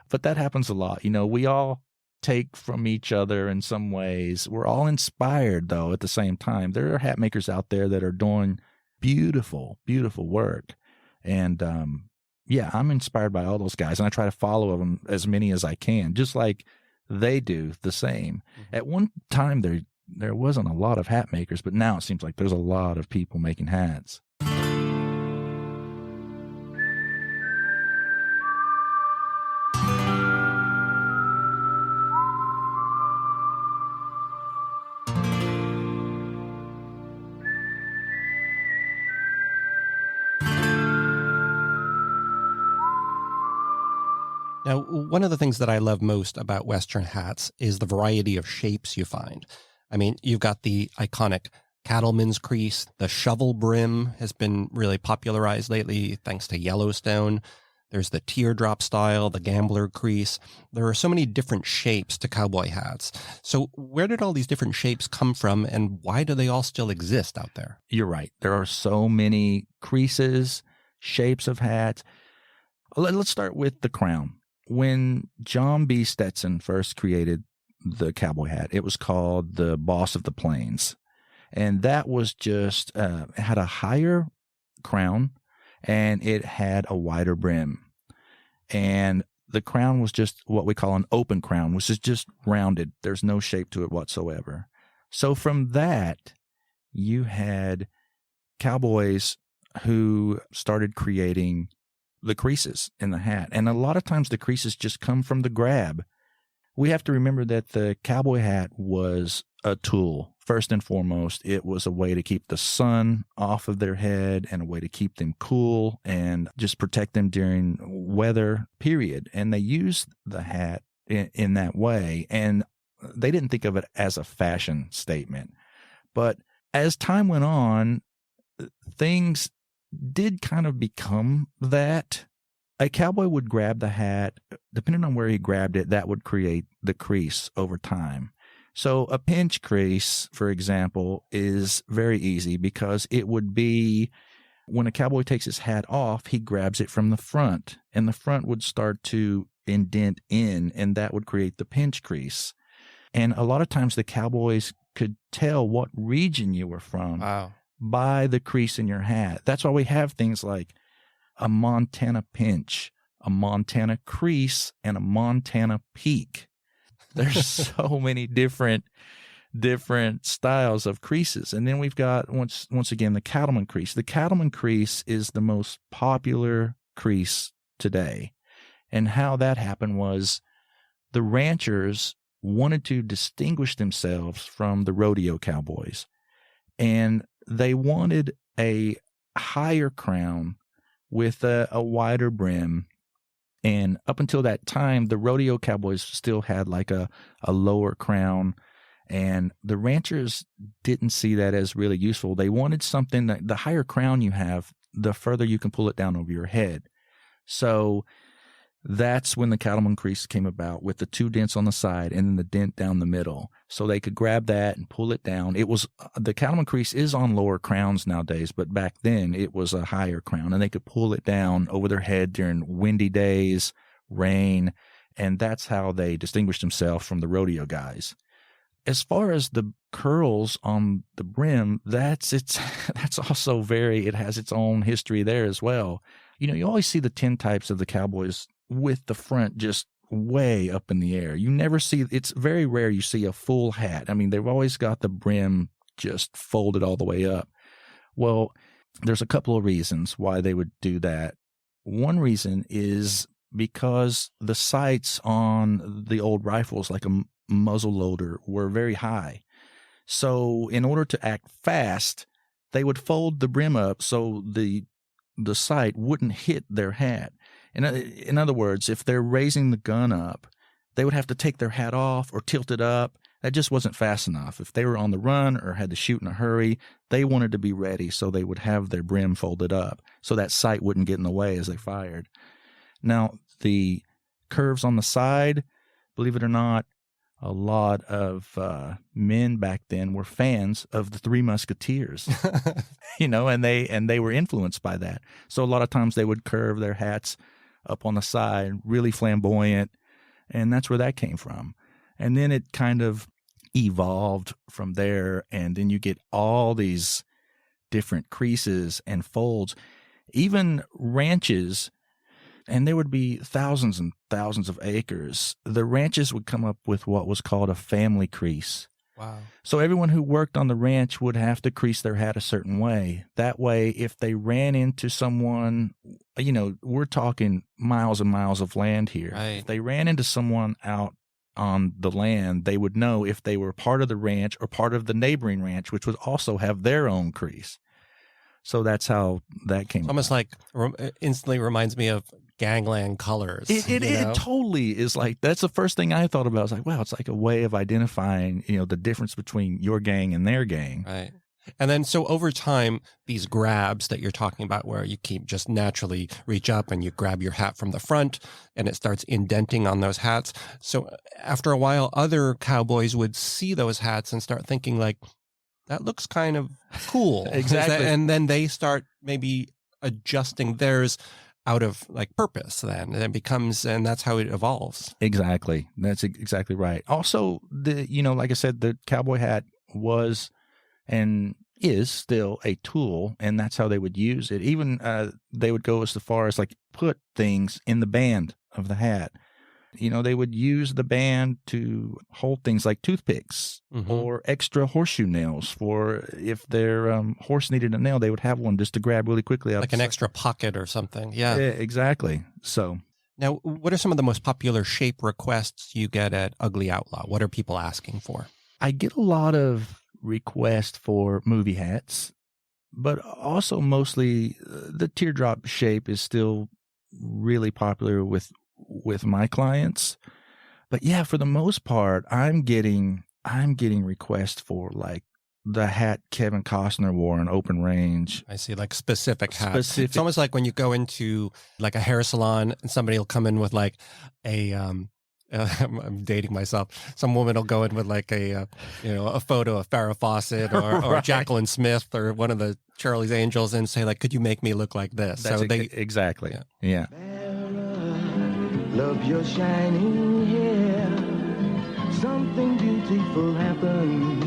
But that happens a lot. You know, we all take from each other in some ways. We're all inspired, though, at the same time. There are hat makers out there that are doing beautiful, beautiful work. And, I'm inspired by all those guys, and I try to follow them as many as I can, just like they do the same. At one time, there wasn't a lot of hat makers, but now it seems like there's a lot of people making hats. Now, one of the things that I love most about Western hats is the variety of shapes you find. I mean, you've got the iconic cattleman's crease. The shovel brim has been really popularized lately thanks to Yellowstone. There's the teardrop style, the gambler crease. There are so many different shapes to cowboy hats. So where did all these different shapes come from, and why do they all still exist out there? You're right. There are so many creases, shapes of hats. Let's start with the crown. When John B. Stetson first created the cowboy hat, it was called the Boss of the Plains. And that was just, it had a higher crown and it had a wider brim. And the crown was just what we call an open crown, which is just rounded. There's no shape to it whatsoever. So from that, you had cowboys who started creating the creases in the hat. And a lot of times the creases just come from the grab. We have to remember that the cowboy hat was a tool first and foremost, it was a way to keep the sun off of their head and a way to keep them cool and just protect them during weather, period. And they used the hat in that way. And they didn't think of it as a fashion statement. But as time went on, things did kind of become that. A cowboy would grab the hat, depending on where he grabbed it, that would create the crease over time. So a pinch crease, for example, is very easy because it would be when a cowboy takes his hat off, he grabs it from the front, and the front would start to indent in, and that would create the pinch crease. And a lot of times the cowboys could tell what region you were from by the crease in your hat. That's why we have things like a Montana pinch, a Montana crease, and a Montana peak. There's so many different styles of creases. And then we've got, once again, the cattleman crease. The cattleman crease is the most popular crease today. And how that happened was the ranchers wanted to distinguish themselves from the rodeo cowboys. And they wanted a higher crown with a wider brim. And up until that time, the rodeo cowboys still had like a lower crown. And the ranchers didn't see that as really useful. They wanted something that the higher crown you have, the further you can pull it down over your head. So that's when the cattleman crease came about, with the two dents on the side and then the dent down the middle. So they could grab that and pull it down. It was, the cattleman crease is on lower crowns nowadays, but back then it was a higher crown, and they could pull it down over their head during windy days, rain, and that's how they distinguished themselves from the rodeo guys. As far as the curls on the brim, that's also it has its own history there as well. You know, you always see the tintypes of the cowboys with the front just way up in the air. You never see, it's very rare you see a full hat. I mean, they've always got the brim just folded all the way up. Well, there's a couple of reasons why they would do that. One reason is because the sights on the old rifles, like a muzzle loader, were very high. So in order to act fast, they would fold the brim up so the sight wouldn't hit their hat. In other words, if they're raising the gun up, they would have to take their hat off or tilt it up. That just wasn't fast enough. If they were on the run or had to shoot in a hurry, they wanted to be ready, so they would have their brim folded up so that sight wouldn't get in the way as they fired. Now, the curves on the side, believe it or not, a lot of men back then were fans of the Three Musketeers, you know, and they were influenced by that. So a lot of times they would curve their hats up on the side, really flamboyant, and that's where that came from. And then it kind of evolved from there, and then you get all these different creases and folds. Even ranches, and there would be thousands and thousands of acres, the ranches would come up with what was called a family crease. Wow. So everyone who worked on the ranch would have to crease their hat a certain way. That way, if they ran into someone, you know, we're talking miles and miles of land here. Right. If they ran into someone out on the land, they would know if they were part of the ranch or part of the neighboring ranch, which would also have their own crease. So that's how that came. Almost like instantly reminds me of gangland colors. It totally is like, that's the first thing I thought about. I was like, wow, it's like a way of identifying, you know, the difference between your gang and their gang. Right. And then so over time, these grabs that you're talking about, where you keep just naturally reach up and you grab your hat from the front and it starts indenting on those hats. So after a while, other cowboys would see those hats and start thinking like, that looks kind of cool. Exactly. And then they start maybe adjusting theirs out of like purpose then. And it becomes, and that's how it evolves. Exactly. That's exactly right. Also, like I said, the cowboy hat was and is still a tool, and that's how they would use it. Even they would go as far as like put things in the band of the hat. You know, they would use the band to hold things like toothpicks or extra horseshoe nails for if their horse needed a nail, they would have one just to grab really quickly. Like an extra pocket or something. Yeah, exactly. So now, what are some of the most popular shape requests you get at Ugly Outlaw? What are people asking for? I get a lot of request for movie hats, but also mostly the teardrop shape is still really popular with my clients. But yeah, for the most part, I'm getting requests for like the hat Kevin Costner wore in Open Range. I see, like specific hats. It's almost like when you go into like a hair salon and somebody will come in with like a I'm dating myself. Some woman will go in with like a photo of Farrah Fawcett or Right. Jacqueline Smith or one of the Charlie's Angels and say like, could you make me look like this? That's exactly. Yeah. Love your shining hair. Something beautiful happens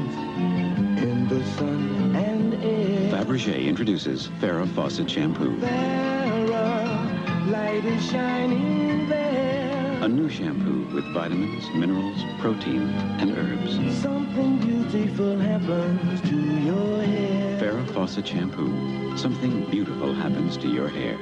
in the sun and air. Fabergé introduces Farrah Fawcett shampoo. Farrah, light is shining there. A new shampoo with vitamins, minerals, protein, and herbs. Something beautiful happens to your hair. Farrah Fawcett shampoo. Something beautiful happens to your hair.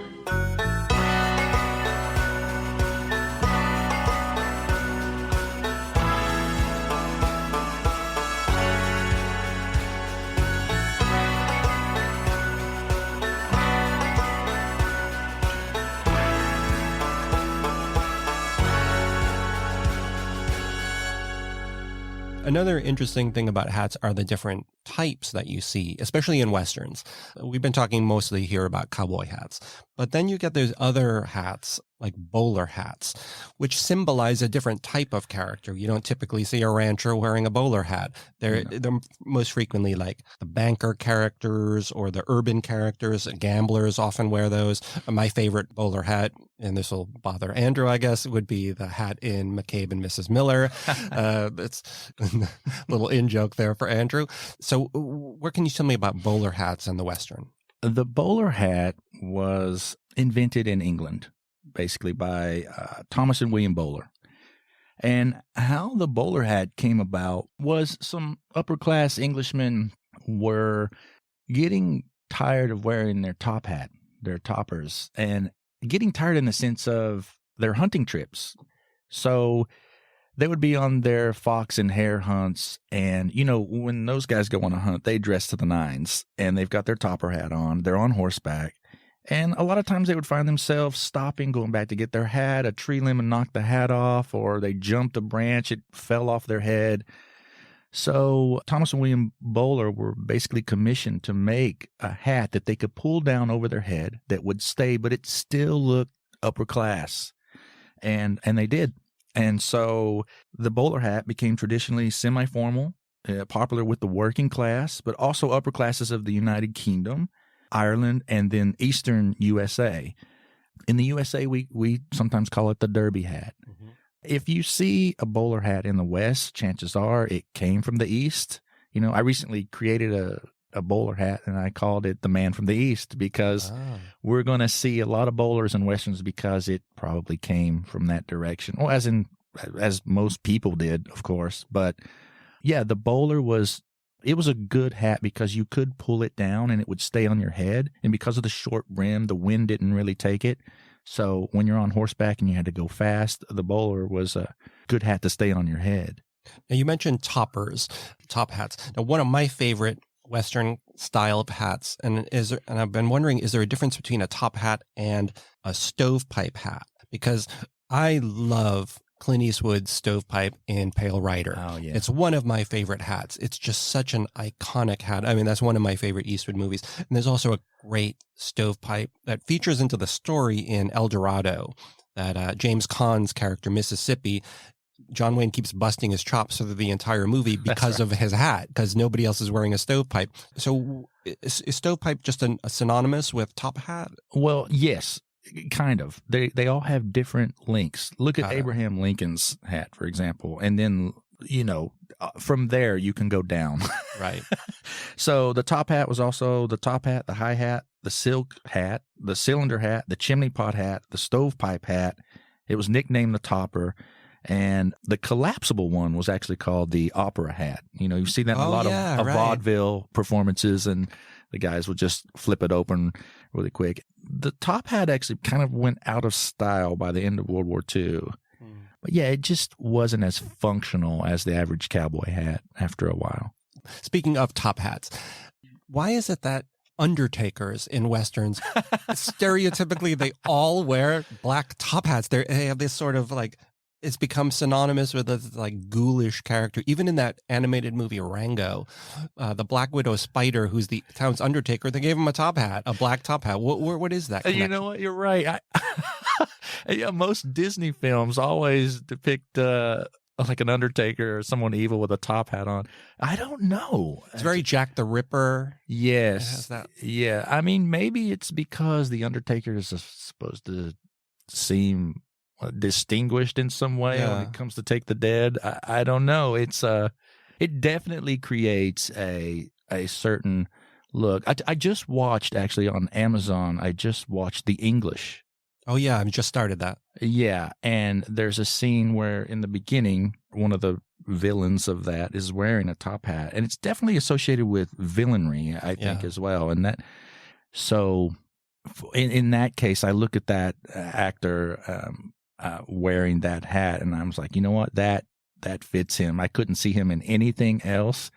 Another interesting thing about hats are the different types that you see, especially in Westerns. We've been talking mostly here about cowboy hats, but then you get those other hats like bowler hats, which symbolize a different type of character. You don't typically see a rancher wearing a bowler hat. They're most frequently like the banker characters or the urban characters. Gamblers often wear those. My favorite bowler hat, and this will bother Andrew, I guess, would be the hat in McCabe and Mrs. Miller. That's a little in-joke there for Andrew. So what can you tell me about bowler hats and the Western? The bowler hat was invented in England, basically by Thomas and William Bowler. And how the bowler hat came about was some upper-class Englishmen were getting tired of wearing their top hat, their toppers, and getting tired in the sense of their hunting trips. So they would be on their fox and hare hunts, and, you know, when those guys go on a hunt, they dress to the nines, and they've got their topper hat on, they're on horseback, and a lot of times they would find themselves stopping, going back to get their hat, a tree limb knocked the hat off, or they jumped a branch, it fell off their head. So Thomas and William Bowler were basically commissioned to make a hat that they could pull down over their head that would stay, but it still looked upper class, and they did. And so the bowler hat became traditionally semi-formal, popular with the working class, but also upper classes of the United Kingdom, Ireland, and then Eastern USA. In the USA, we sometimes call it the derby hat. Mm-hmm. If you see a bowler hat in the West, chances are it came from the East. You know, I recently created a bowler hat, and I called it the Man from the East, because we're going to see a lot of bowlers and Westerns because it probably came from that direction. Well, as most people did, of course. But yeah, the bowler was a good hat because you could pull it down and it would stay on your head. And because of the short brim, the wind didn't really take it. So when you're on horseback and you had to go fast, the bowler was a good hat to stay on your head. Now, you mentioned toppers, top hats. Now, one of my favorite Western style of hats, and I've been wondering, is there a difference between a top hat and a stovepipe hat? Because I love Clint Eastwood's stovepipe in Pale Rider. Oh, yeah. It's one of my favorite hats. It's just such an iconic hat. I mean, that's one of my favorite Eastwood movies. And there's also a great stovepipe that features into the story in El Dorado, that James Caan's character, Mississippi, John Wayne keeps busting his chops through the entire movie because of his hat, because nobody else is wearing a stovepipe. So is stovepipe just a synonymous with top hat? Well, yes, kind of. They all have different links. Look at Abraham Lincoln's hat, for example, and then, you know, from there you can go down. Right. So the top hat was also the top hat, the high hat, the silk hat, the cylinder hat, the chimney pot hat, the stovepipe hat. It was nicknamed the topper. And the collapsible one was actually called the opera hat. You know, you see that in a lot of vaudeville performances, and the guys would just flip it open really quick. The top hat actually kind of went out of style by the end of World War II. But yeah, it just wasn't as functional as the average cowboy hat after a while. Speaking of top hats, why is it that undertakers in Westerns, stereotypically, they all wear black top hats? They have this sort of like, it's become synonymous with this like ghoulish character. Even in that animated movie Rango, the Black Widow spider, who's the town's undertaker, they gave him a top hat, a black top hat. What is that connection? You know what? You're right. Yeah, most Disney films always depict like an undertaker or someone evil with a top hat on. I don't know. It's very Jack the Ripper. Yes. Yeah. I mean, maybe it's because the undertaker is supposed to seem distinguished in some way when it comes to take the dead. I don't know. It's it definitely creates a certain look. I just watched, actually, on Amazon, I just watched The English. Oh yeah, I just started that. Yeah, and there's a scene where in the beginning, one of the villains of that is wearing a top hat, and it's definitely associated with villainy, I think, as well. And that, so in that case, I look at that actor wearing that hat, and I was like, you know what, that fits him. I couldn't see him in anything else.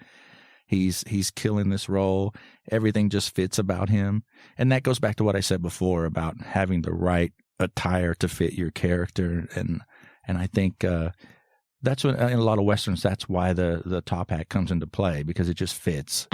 He's killing this role. Everything just fits about him. And that goes back to what I said before about having the right attire to fit your character. And I think that's what, in a lot of Westerns, that's why the top hat comes into play, because it just fits.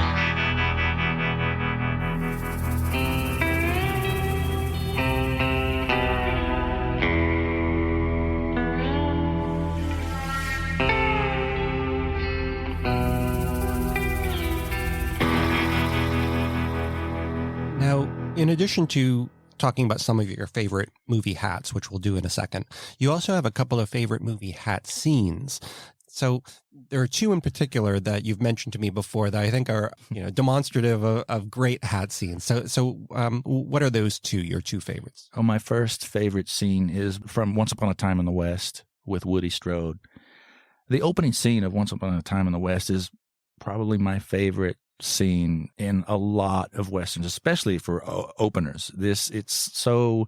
Now, in addition to talking about some of your favorite movie hats, which we'll do in a second, you also have a couple of favorite movie hat scenes. So there are two in particular that you've mentioned to me before that I think are, demonstrative of great hat scenes. So what are those two, your two favorites? Oh, my first favorite scene is from Once Upon a Time in the West with Woody Strode. The opening scene of Once Upon a Time in the West is probably my favorite scene in a lot of Westerns, especially for openers. It's so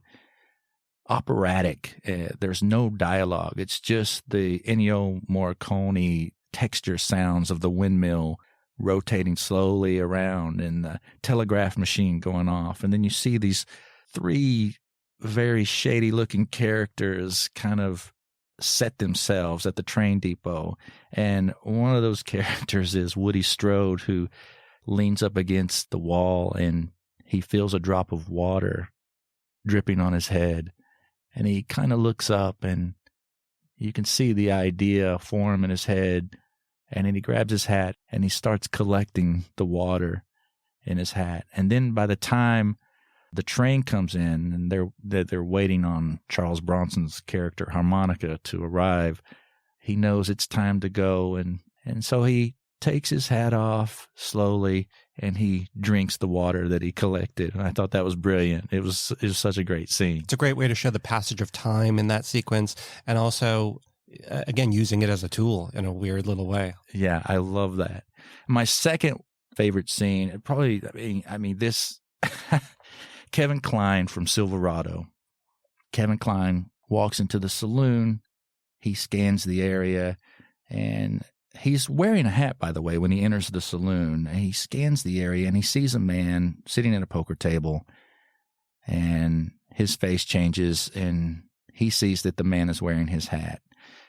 operatic. There's no dialogue. It's just the Ennio Morricone texture sounds of the windmill rotating slowly around and the telegraph machine going off. And then you see these three very shady looking characters kind of set themselves at the train depot. And one of those characters is Woody Strode, who leans up against the wall and he feels a drop of water dripping on his head. And he kind of looks up and you can see the idea form in his head. And then he grabs his hat and he starts collecting the water in his hat. And then by the time the train comes in and they're waiting on Charles Bronson's character Harmonica to arrive, he knows it's time to go. And so he takes his hat off slowly and he drinks the water that he collected. And I thought that was brilliant. It was such a great scene. It's a great way to show the passage of time in that sequence, and also, again, using it as a tool in a weird little way. Yeah, I love that. My second favorite scene, probably, this Kevin Kline from Silverado. Kevin Kline walks into the saloon. He scans the area, and he's wearing a hat, by the way, when he enters the saloon. He scans the area and he sees a man sitting at a poker table, and his face changes and he sees that the man is wearing his hat.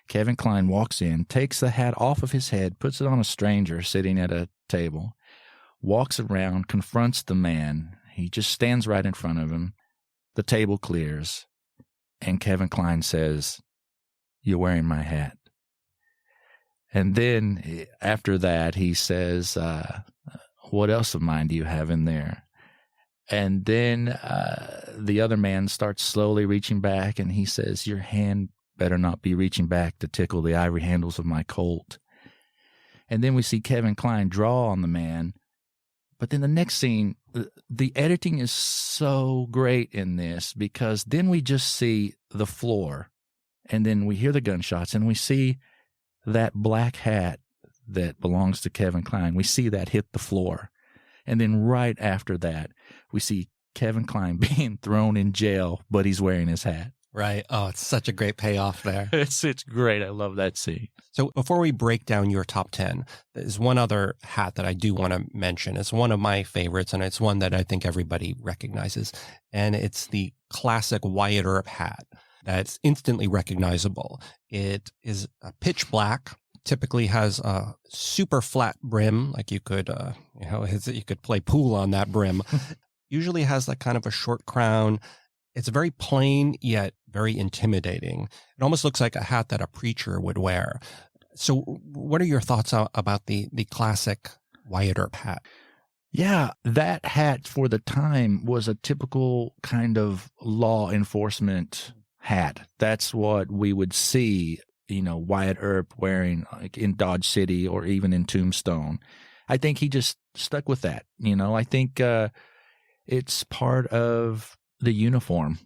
Kevin Kline walks in, takes the hat off of his head, puts it on a stranger sitting at a table, walks around, confronts the man. He just stands right in front of him. The table clears, and Kevin Kline says, "You're wearing my hat." And then after that, he says, "What else of mine do you have in there?" And then the other man starts slowly reaching back, and he says, "Your hand better not be reaching back to tickle the ivory handles of my Colt." And then we see Kevin Kline draw on the man. But then the next scene, the editing is so great in this, because then we just see the floor, and then we hear the gunshots, and we see that black hat that belongs to Kevin Kline. We see that hit the floor. And then right after that, we see Kevin Kline being thrown in jail, but he's wearing his hat. Right. Oh, it's such a great payoff there. It's great. I love that scene. So before we break down your top 10, there's one other hat that I do want to mention. It's one of my favorites, and it's one that I think everybody recognizes. And it's the classic Wyatt Earp hat that's instantly recognizable. It is a pitch black, typically has a super flat brim, like you could play pool on that brim. Usually has like kind of a short crown. It's very plain, yet very intimidating. It almost looks like a hat that a preacher would wear. So what are your thoughts about the classic Wyatt Earp hat? Yeah, that hat for the time was a typical kind of law enforcement hat. That's what we would see, Wyatt Earp wearing like in Dodge City or even in Tombstone. I think he just stuck with that. I think it's part of the uniform,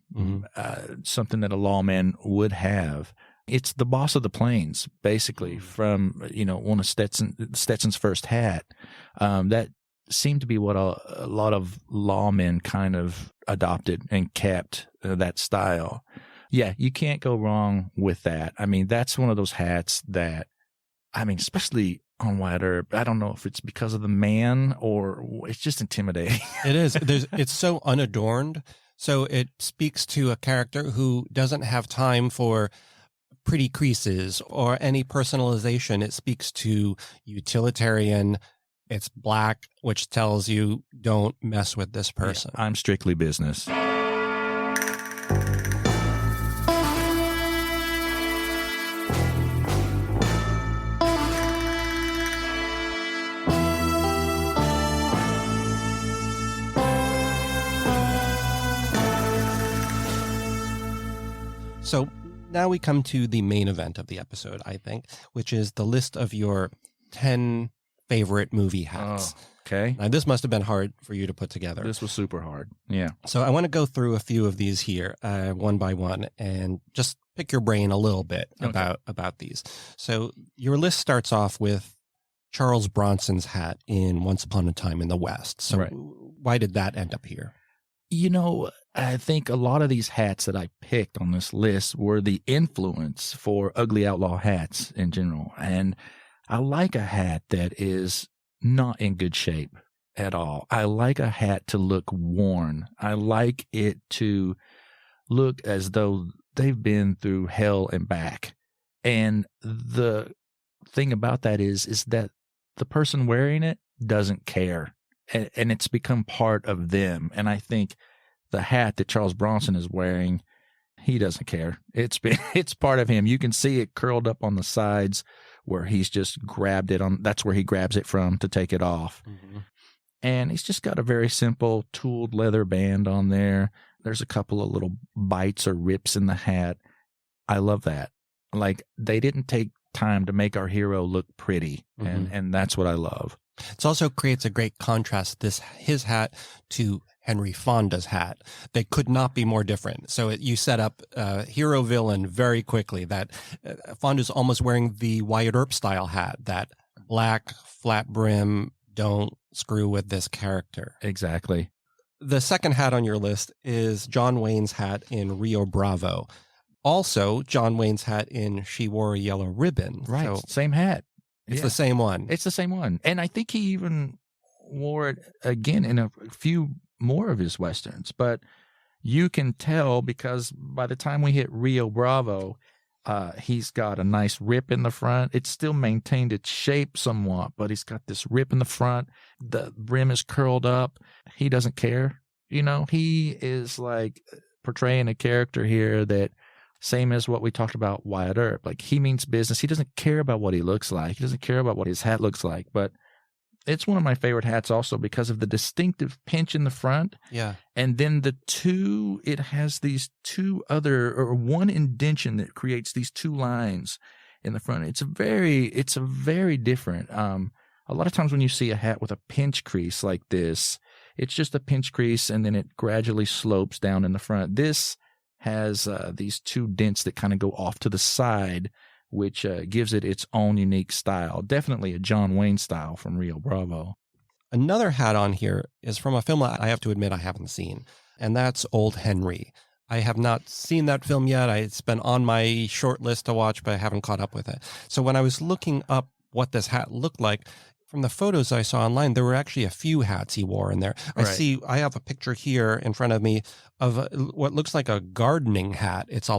something that a lawman would have. It's the boss of the plains, basically, from, one of Stetson's first hat. That seemed to be what a lot of lawmen kind of adopted and kept that style. Yeah, you can't go wrong with that. I mean, that's one of those hats that, especially on Wyatt Earp, I don't know if it's because of the man or it's just intimidating. It is. It's so unadorned. So it speaks to a character who doesn't have time for pretty creases or any personalization. It speaks to utilitarian. It's black, which tells you don't mess with this person. Yeah, I'm strictly business. So now we come to the main event of the episode, I think, which is the list of your 10 favorite movie hats. Oh, okay. Now, this must have been hard for you to put together. This was super hard. Yeah. So I want to go through a few of these here, one by one, and just pick your brain a little bit about these. So your list starts off with Charles Bronson's hat in Once Upon a Time in the West. So why did that end up here? I think a lot of these hats that I picked on this list were the influence for Ugly Outlaw Hats in general. And I like a hat that is not in good shape at all. I like a hat to look worn. I like it to look as though they've been through hell and back. And the thing about that is that the person wearing it doesn't care. And it's become part of them. And I think the hat that Charles Bronson is wearing, he doesn't care. It's part of him. You can see it curled up on the sides where he's just grabbed it on. That's where he grabs it from to take it off. Mm-hmm. And he's just got a very simple tooled leather band on there. There's a couple of little bites or rips in the hat. I love that. Like, they didn't take time to make our hero look pretty. Mm-hmm. And that's what I love. It also creates a great contrast, his hat to Henry Fonda's hat. They could not be more different. So you set up hero villain very quickly. That Fonda's almost wearing the Wyatt Earp style hat, that black flat brim, don't screw with this character. Exactly. The second hat on your list is John Wayne's hat in Rio Bravo. Also, John Wayne's hat in She Wore a Yellow Ribbon. Right, so same hat. It's the same one. It's the same one. And I think he even wore it again in a few more of his Westerns. But you can tell because by the time we hit Rio Bravo, he's got a nice rip in the front. It's still maintained its shape somewhat, but he's got this rip in the front. The brim is curled up. He doesn't care. He is like portraying a character here that, same as what we talked about Wyatt Earp. Like, he means business. He doesn't care about what he looks like. He doesn't care about what his hat looks like. But it's one of my favorite hats also because of the distinctive pinch in the front. Yeah. And then it has these one indentation that creates these two lines in the front. It's a very different. A lot of times when you see a hat with a pinch crease like this, it's just a pinch crease and then it gradually slopes down in the front. This has these two dents that kind of go off to the side, which gives it its own unique style. Definitely a John Wayne style from Rio Bravo. Another hat on here is from a film I have to admit I haven't seen, and that's Old Henry. I have not seen that film yet. It's been on my short list to watch, but I haven't caught up with it. So when I was looking up what this hat looked like, from the photos I saw online, there were actually a few hats he wore in there. I have a picture here in front of me of what looks like a gardening hat. It's a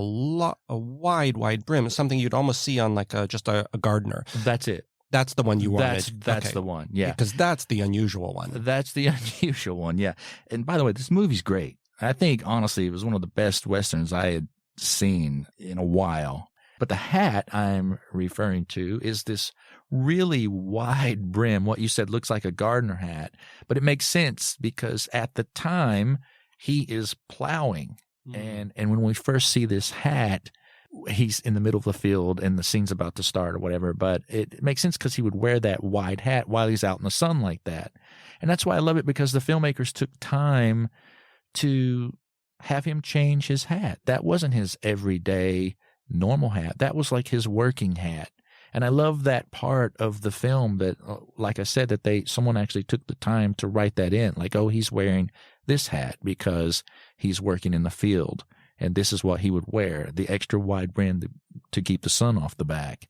wide brim, something you'd almost see on like just a gardener. That's it. That's the one you wanted. That's the one, yeah. Because that's the unusual one. That's the unusual one, yeah. And by the way, this movie's great. I think, honestly, it was one of the best Westerns I had seen in a while. But the hat I'm referring to is this really wide brim. What you said looks like a gardener hat, but it makes sense because at the time he is plowing. And when we first see this hat, he's in the middle of the field and the scene's about to start or whatever, but it makes sense because he would wear that wide hat while he's out in the sun like that. And that's why I love it, because the filmmakers took time to have him change his hat. That wasn't his everyday normal hat. That was like his working hat. And I love that part of the film that, like I said, that someone actually took the time to write that in. Like, oh, he's wearing this hat because he's working in the field. And this is what he would wear, the extra wide brim to keep the sun off the back.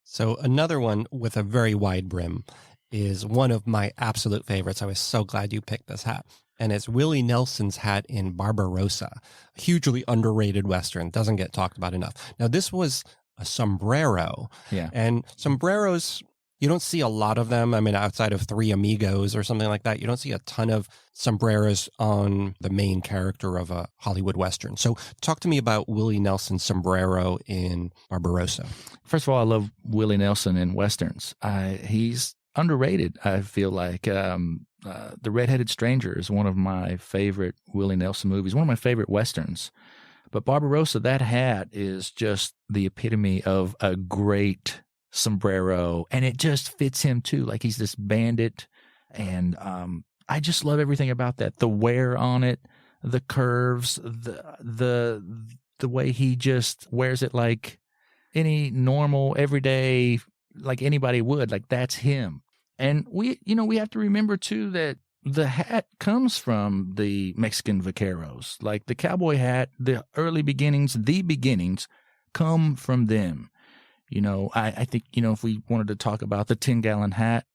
So another one with a very wide brim is one of my absolute favorites. I was so glad you picked this hat. And it's Willie Nelson's hat in Barbarossa, a hugely underrated Western. Doesn't get talked about enough. Now, this was a sombrero. Yeah. And sombreros, you don't see a lot of them. I mean, outside of Three Amigos or something like that, you don't see a ton of sombreros on the main character of a Hollywood Western. So talk to me about Willie Nelson's sombrero in Barbarossa. First of all, I love Willie Nelson in Westerns. He's underrated, I feel like. The Red-Headed Stranger is one of my favorite Willie Nelson movies, one of my favorite Westerns. But Barbarossa, that hat is just the epitome of a great sombrero, and it just fits him too. Like, he's this bandit, and I just love everything about that. The wear on it, the curves, the way he just wears it like any normal, everyday, like anybody would. Like, that's him. And we have to remember too that the hat comes from the Mexican vaqueros. Like, the cowboy hat, the beginnings come from them. I think, if we wanted to talk about the 10-gallon hat,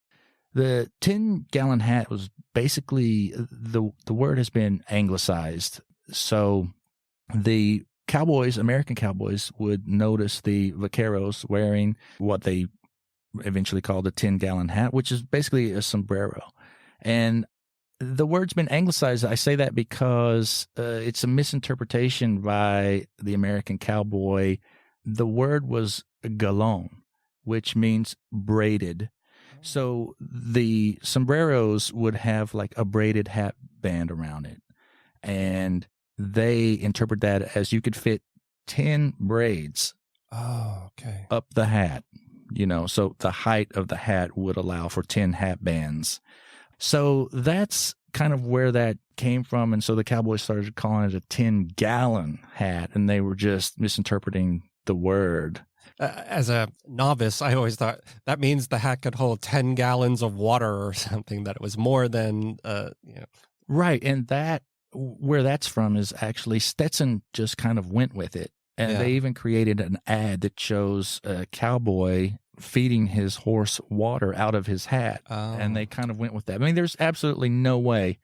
the 10-gallon hat was basically, the word has been anglicized. So the cowboys, American cowboys, would notice the vaqueros wearing what they eventually called a 10-gallon hat, which is basically a sombrero. And the word's been anglicized. I say that because it's a misinterpretation by the American cowboy. The word was galon, which means braided. So the sombreros would have like a braided hat band around it. And they interpret that as you could fit 10 braids up the hat. So the height of the hat would allow for 10 hat bands. So that's kind of where that came from. And so the Cowboys started calling it a 10-gallon hat, and they were just misinterpreting the word. As a novice, I always thought that means the hat could hold 10 gallons of water or something, that it was more than, Right. And where that's from is actually Stetson just kind of went with it. And they even created an ad that shows a cowboy feeding his horse water out of his hat. And they kind of went with that. I mean, there's absolutely no way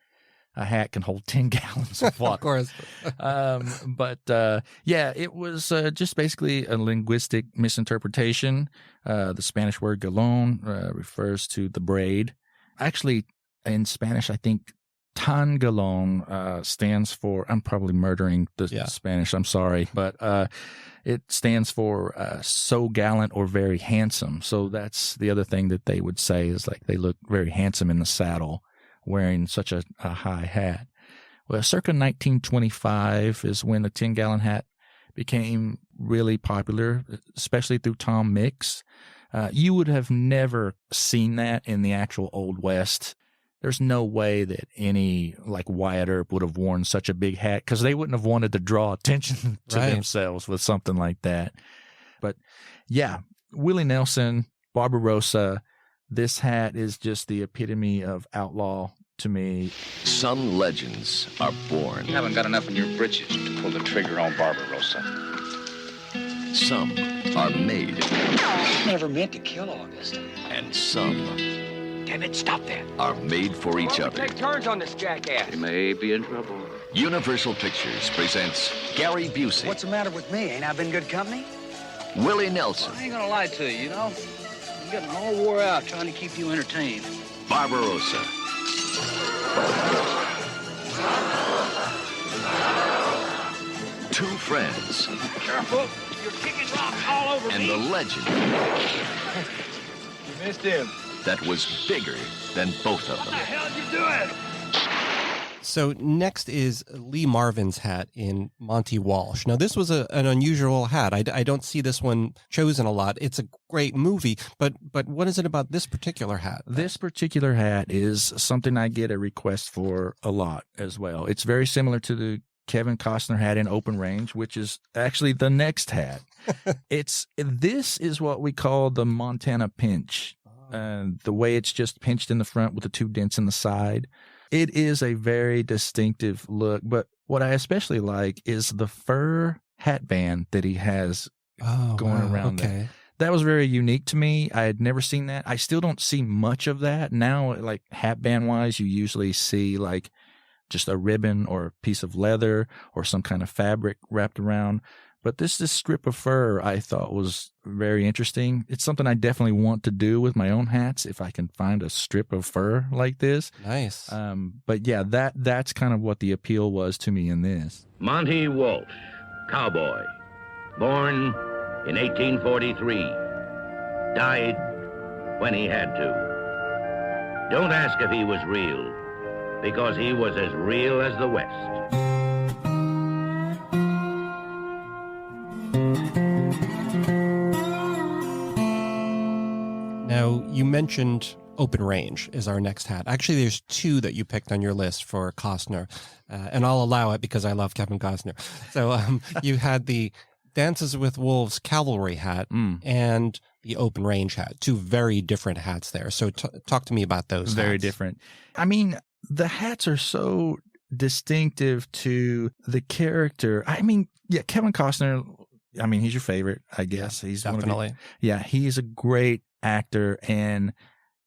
a hat can hold 10 gallons of water. Of course. It was just basically a linguistic misinterpretation. The Spanish word galon refers to the braid. Actually, in Spanish, I think tan galon stands for, I'm probably murdering the Spanish, I'm sorry, but it stands for so gallant or very handsome. So that's the other thing that they would say, is like they look very handsome in the saddle wearing such a high hat. Well, circa 1925 is when the 10-gallon hat became really popular, especially through Tom Mix. You would have never seen that in the actual Old West. There's no way that any like Wyatt Earp would have worn such a big hat, because they wouldn't have wanted to draw attention to themselves with something like that. But yeah, Willie Nelson, Barbarossa, this hat is just the epitome of outlaw to me. Some legends are born. You haven't got enough in your britches to pull the trigger on Barbarossa. Some are made. I never meant to kill August. And some... Damn it, stop that. ...are made for each other. Take turns on this jackass. You may be in trouble. Universal Pictures presents Gary Busey. What's the matter with me? Ain't I been good company? Willie Nelson. I ain't gonna lie to you, you know? I'm getting all wore out trying to keep you entertained. Barbarossa. Two friends. Careful, you're kicking rocks all over and me. The legend. You missed him. That was bigger than both of them. What the hell are you doing? So next is Lee Marvin's hat in Monty Walsh. Now, this was an unusual hat. I don't see this one chosen a lot. It's a great movie, but what is it about this particular hat? This particular hat is something I get a request for a lot as well. It's very similar to the Kevin Costner hat in Open Range, which is actually the next hat. This is what we call the Montana pinch. The way it's just pinched in the front with the two dents in the side. It is a very distinctive look, but what I especially like is the fur hat band that he has going around there. That was very unique to me. I had never seen that. I still don't see much of that. Now, like hat band wise, you usually see like just a ribbon or a piece of leather or some kind of fabric wrapped around. But this strip of fur I thought was very interesting. It's something I definitely want to do with my own hats if I can find a strip of fur like this. Nice. But yeah, that's kind of what the appeal was to me in this. Monty Walsh, cowboy, born in 1843, died when he had to. Don't ask if he was real, because he was as real as the West. Now, you mentioned Open Range is our next hat. Actually, there's two that you picked on your list for Costner, and I'll allow it because I love Kevin Costner. So you had the Dances with Wolves cavalry hat and the Open Range hat, two very different hats there. So talk to me about those Very hats. different. I mean, the hats are so distinctive to the character. I mean, yeah, Kevin Costner, I mean, he's your favorite, I guess. He's definitely. He's a great actor, and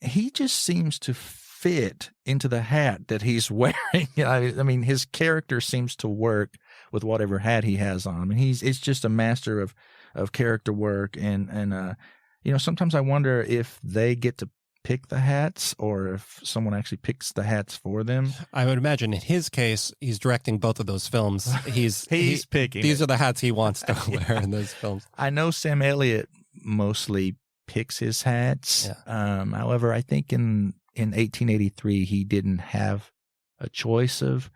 he just seems to fit into the hat that he's wearing. I mean, his character seems to work with whatever hat he has on. I mean, it's just a master of character work, and you know, sometimes I wonder if they get to pick the hats or if someone actually picks the hats for them. I would imagine in his case, he's directing both of those films. He's picking. These are the hats he wants to wear in those films. I know Sam Elliott mostly picks his hats. Yeah. However, I think in 1883 he didn't have a choice of.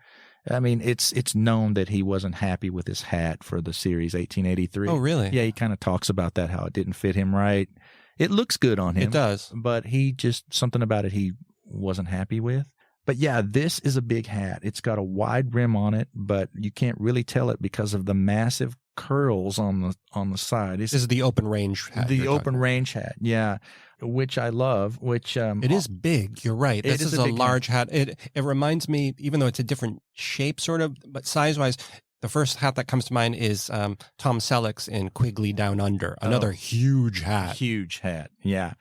I mean, it's known that he wasn't happy with his hat for the series 1883. Oh, really? Yeah, he kind of talks about that, how it didn't fit him right. It looks good on him. It does. But something about it he wasn't happy with. But yeah, this is a big hat. It's got a wide rim on it, but you can't really tell it because of the massive curls on the side. This is the Open Range hat. The Open Range hat, yeah, which I love. Which it is big. You're right. This is a large hat. It reminds me, even though it's a different shape, sort of, but size wise. The first hat that comes to mind is Tom Selleck's in Quigley Down Under. Another huge hat. Huge hat, yeah.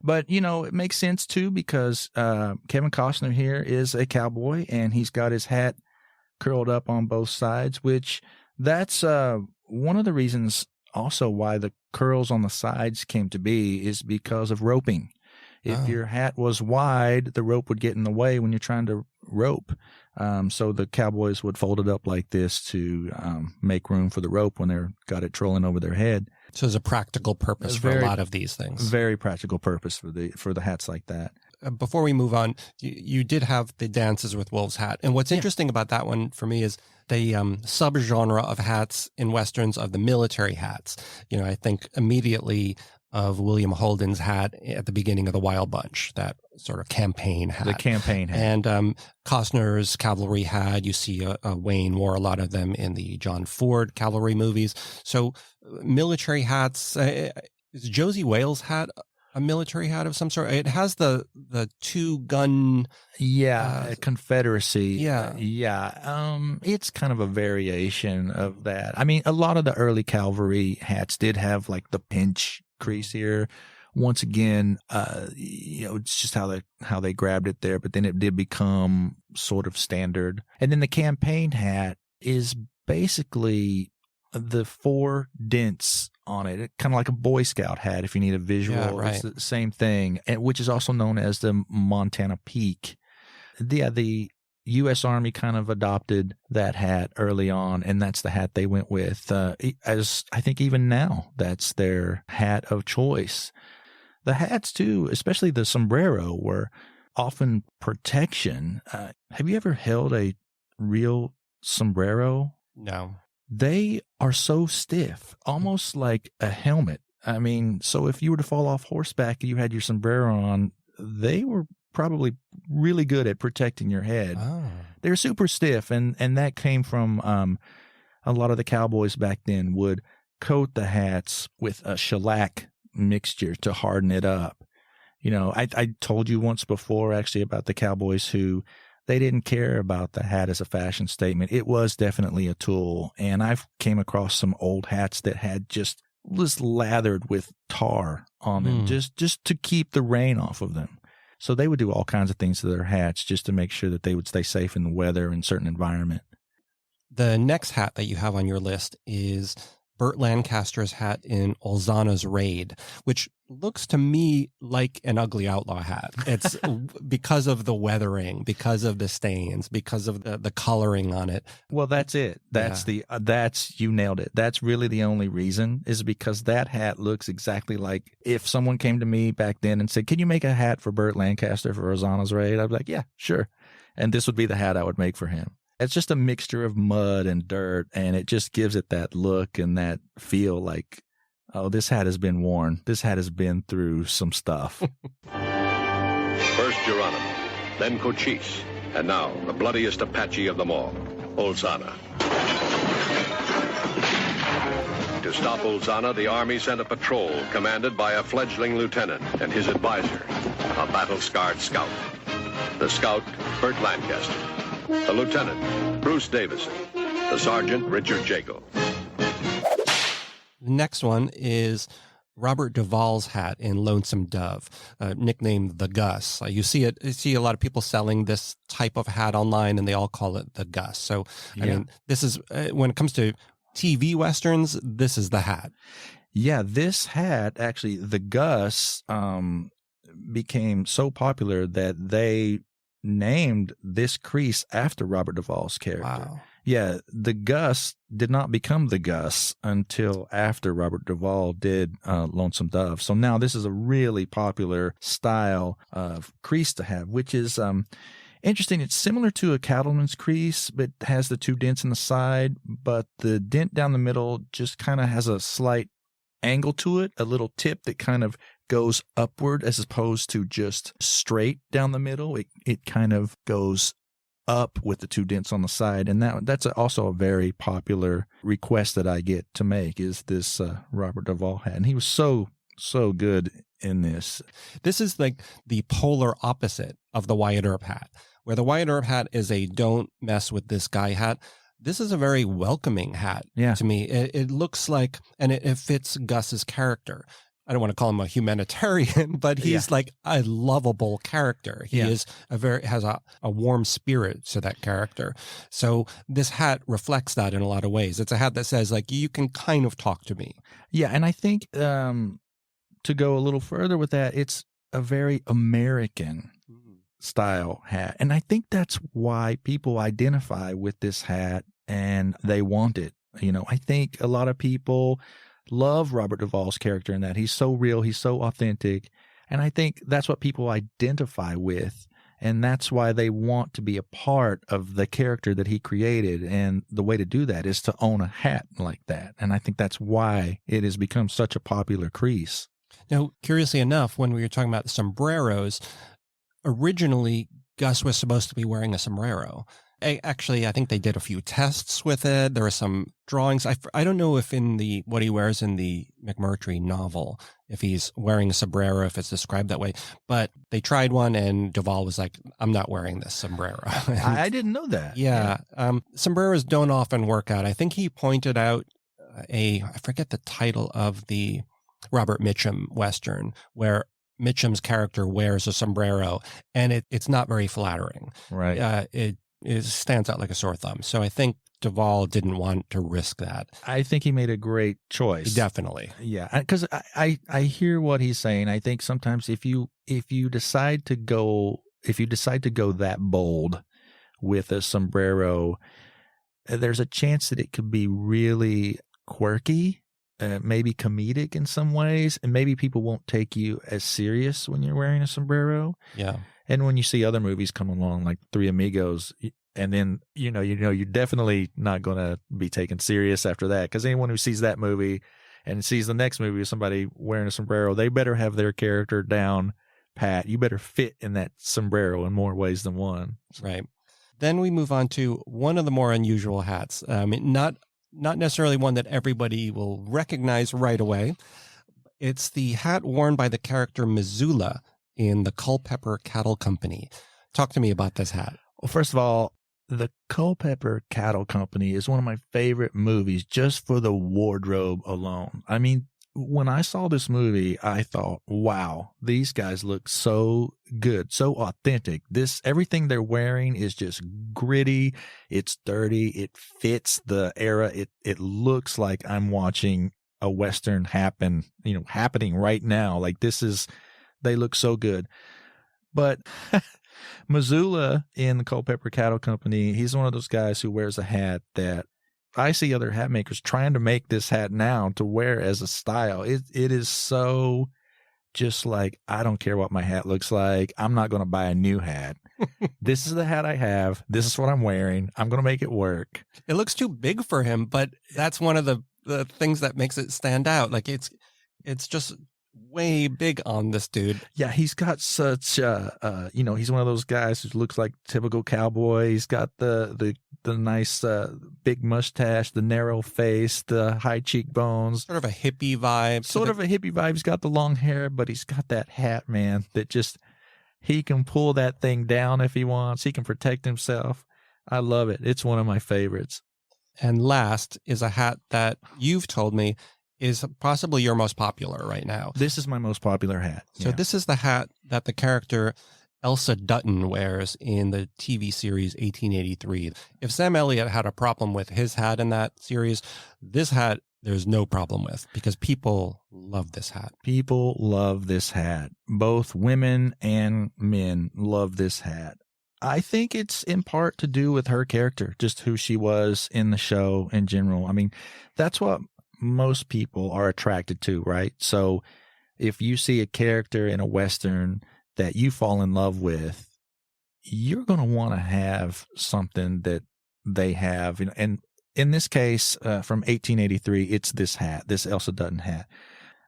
But, you know, it makes sense, too, because Kevin Costner here is a cowboy, and he's got his hat curled up on both sides, which that's one of the reasons also why the curls on the sides came to be is because of roping. If your hat was wide, the rope would get in the way when you're trying to rope. So the cowboys would fold it up like this to make room for the rope when they're got it trolling over their head. So there's a practical purpose for a lot of these things. Very practical purpose for the hats like that. Before we move on, you did have the Dances with Wolves hat. And what's interesting about that one for me is the subgenre of hats in Westerns of the military hats. You know, I think immediately of William Holden's hat at the beginning of the Wild Bunch, that sort of campaign hat. The campaign hat. And Costner's cavalry hat, you see Wayne wore a lot of them in the John Ford cavalry movies. So military hats, is Josie Wales' hat a military hat of some sort. It has the two gun. Confederacy. Yeah. It's kind of a variation of that. I mean, a lot of the early cavalry hats did have like the pinch crease here. Once again, it's just how they grabbed it there, but then it did become sort of standard. And then the campaign hat is basically the 4 dents on it, kind of like a Boy Scout hat if you need a visual. Yeah, right. It's the same thing, which is also known as the Montana Peak. The U.S. Army kind of adopted that hat early on, and that's the hat they went with. As I think even now, that's their hat of choice. The hats, too, especially the sombrero, were often protection. Have you ever held a real sombrero? No. They are so stiff, almost like a helmet. I mean, so if you were to fall off horseback and you had your sombrero on, they were probably really good at protecting your head. Oh. They're super stiff, and that came from a lot of the cowboys back then would coat the hats with a shellac mixture to harden it up. I told you once before actually about the cowboys who they didn't care about the hat as a fashion statement. It was definitely a tool, and I've came across some old hats that had just lathered with tar on them just to keep the rain off of them. So they would do all kinds of things to their hats just to make sure that they would stay safe in the weather in certain environment. The next hat that you have on your list is Burt Lancaster's hat in Olzana's Raid, which looks to me like an Ugly Outlaw hat. It's because of the weathering, because of the stains, because of the coloring on it. Well, that's it. That's you nailed it. That's really the only reason, is because that hat looks exactly like if someone came to me back then and said, "Can you make a hat for Burt Lancaster for Olzana's Raid?" I'd be like, "Yeah, sure." And this would be the hat I would make for him. It's just a mixture of mud and dirt, and it just gives it that look and that feel like, oh, this hat has been worn. This hat has been through some stuff. First Geronimo, then Cochise, and now the bloodiest Apache of them all, Olzana. To stop Olzana, the Army sent a patrol commanded by a fledgling lieutenant and his advisor, a battle-scarred scout. The scout, Burt Lancaster. The lieutenant, Bruce Davison. The sergeant, Richard Jago. The next one is Robert Duvall's hat in Lonesome Dove, nicknamed the Gus. You see a lot of people selling this type of hat online, and they all call it the Gus. So, I mean, this is, when it comes to TV Westerns, this is the hat. Yeah, this hat, actually, the Gus, became so popular that they named this crease after Robert Duvall's character. Wow. Yeah, the Gus did not become the Gus until after Robert Duvall did Lonesome Dove. So now this is a really popular style of crease to have, which is interesting. It's similar to a cattleman's crease, but has the 2 dents in the side, but the dent down the middle just kind of has a slight angle to it, a little tip that kind of goes upward as opposed to just straight down the middle. It kind of goes up with the 2 dents on the side, and that's also a very popular request that I get to make, is this Robert Duvall hat, and he was so good in this. This is like the polar opposite of the Wyatt Earp hat, where the Wyatt Earp hat is a don't mess with this guy hat. This is a very welcoming hat to me. It looks like, and it fits Gus's character. I don't want to call him a humanitarian, but he's like a lovable character. He is has a warm spirit to that character. So this hat reflects that in a lot of ways. It's a hat that says, like, you can kind of talk to me. Yeah, and I think to go a little further with that, it's a very American style hat. And I think that's why people identify with this hat and they want it. I think a lot of people love Robert Duvall's character in that. He's so real, he's so authentic, and I think that's what people identify with, and that's why they want to be a part of the character that he created, and the way to do that is to own a hat like that, and I think that's why it has become such a popular crease. Now, curiously enough, when we were talking about sombreros, originally Gus was supposed to be wearing a sombrero. Actually, I think they did a few tests with it. There are some drawings. I don't know if in what he wears in the McMurtry novel, if he's wearing a sombrero, if it's described that way. But they tried one, and Duvall was like, I'm not wearing this sombrero. I didn't know that. Yeah. Sombreros don't often work out. I think he pointed out I forget the title of the Robert Mitchum Western, where Mitchum's character wears a sombrero, and it's not very flattering. Right. It stands out like a sore thumb. So I think Duvall didn't want to risk that. I think he made a great choice. Definitely. Yeah, because I hear what he's saying. I think sometimes if you decide to go that bold with a sombrero, there's a chance that it could be really quirky, maybe comedic in some ways, and maybe people won't take you as serious when you're wearing a sombrero. Yeah. And when you see other movies come along, like Three Amigos, and then, you're definitely not going to be taken serious after that. Because anyone who sees that movie and sees the next movie with somebody wearing a sombrero, they better have their character down pat. You better fit in that sombrero in more ways than one. Right. Then we move on to one of the more unusual hats. Not necessarily one that everybody will recognize right away. It's the hat worn by the character Missoula in the Culpeper Cattle Company. Talk to me about this hat. Well, first of all, the Culpeper Cattle Company is one of my favorite movies just for the wardrobe alone. I mean, when I saw this movie, I thought, wow, these guys look so good, so authentic. Everything they're wearing is just gritty. It's dirty. It fits the era. It looks like I'm watching a Western happening right now. Like they look so good. But Missoula in the Culpeper Cattle Company, he's one of those guys who wears a hat that I see other hat makers trying to make this hat now to wear as a style. It is so just like, I don't care what my hat looks like. I'm not going to buy a new hat. This is the hat I have. This is what I'm wearing. I'm going to make it work. It looks too big for him, but that's one of the things that makes it stand out. Like it's just way big on this dude. Yeah, he's got such he's one of those guys who looks like typical cowboy. He's got the nice big mustache, the narrow face, the high cheekbones. Sort of a hippie vibe. He's got the long hair, but he's got that hat, man, that just, he can pull that thing down if he wants. He can protect himself. I love it. It's one of my favorites. And last is a hat that you've told me is possibly your most popular right now. This is my most popular hat. So This is the hat that the character Elsa Dutton wears in the TV series 1883. If Sam Elliott had a problem with his hat in that series, this hat there's no problem with, because people love this hat. People love this hat. Both women and men love this hat. I think it's in part to do with her character, just who she was in the show in general. I mean, that's what most people are attracted to, right? So if you see a character in a Western that you fall in love with, you're going to want to have something that they have. And in this case, from 1883, it's this hat, this Elsa Dutton hat.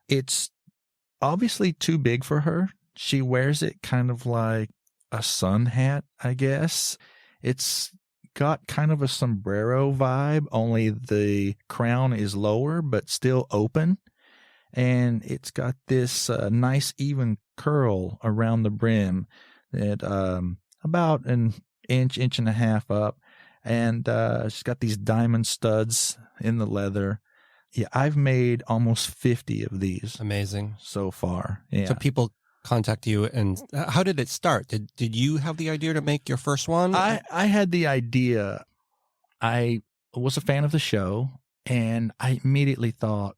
It's obviously too big for her. She wears it kind of like a sun hat, I guess. It's got kind of a sombrero vibe, only the crown is lower but still open, and it's got this nice even curl around the brim that about an inch and a half up, and she's got these diamond studs in the leather. Yeah, I've made almost 50 of these. Amazing. So far. Yeah. So people contact you, and how did it start? Did you have the idea to make your first one? I had the idea. I was a fan of the show, and I immediately thought,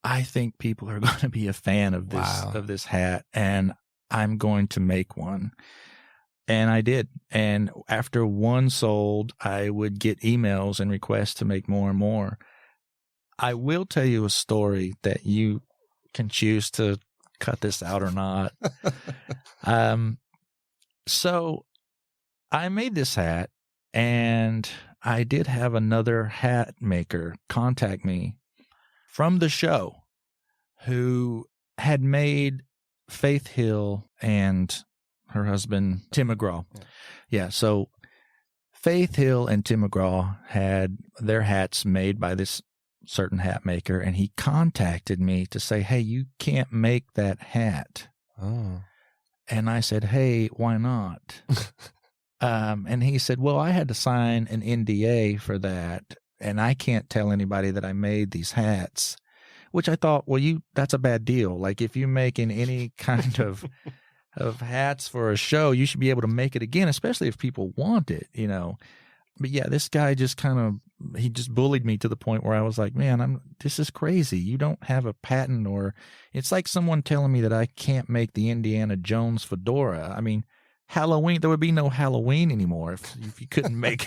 I think people are going to be a fan of this hat, and I'm going to make one. And I did. And after one sold, I would get emails and requests to make more and more. I will tell you a story that you can choose to cut this out or not. So I made this hat, and I did have another hat maker contact me from the show who had made Faith Hill and her husband, Tim McGraw. Yeah. So Faith Hill and Tim McGraw had their hats made by this certain hat maker, and he contacted me to say, hey, you can't make that hat. Oh. And I said, hey, why not? And he said, well, I had to sign an NDA for that, and I can't tell anybody that I made these hats, which I thought, well, that's a bad deal. Like, if you're making any kind of hats for a show, you should be able to make it again, especially if people want it, you know. But yeah, this guy just he just bullied me to the point where I was like, man, this is crazy. You don't have a patent, or it's like someone telling me that I can't make the Indiana Jones fedora. I mean, Halloween, there would be no Halloween anymore if you couldn't make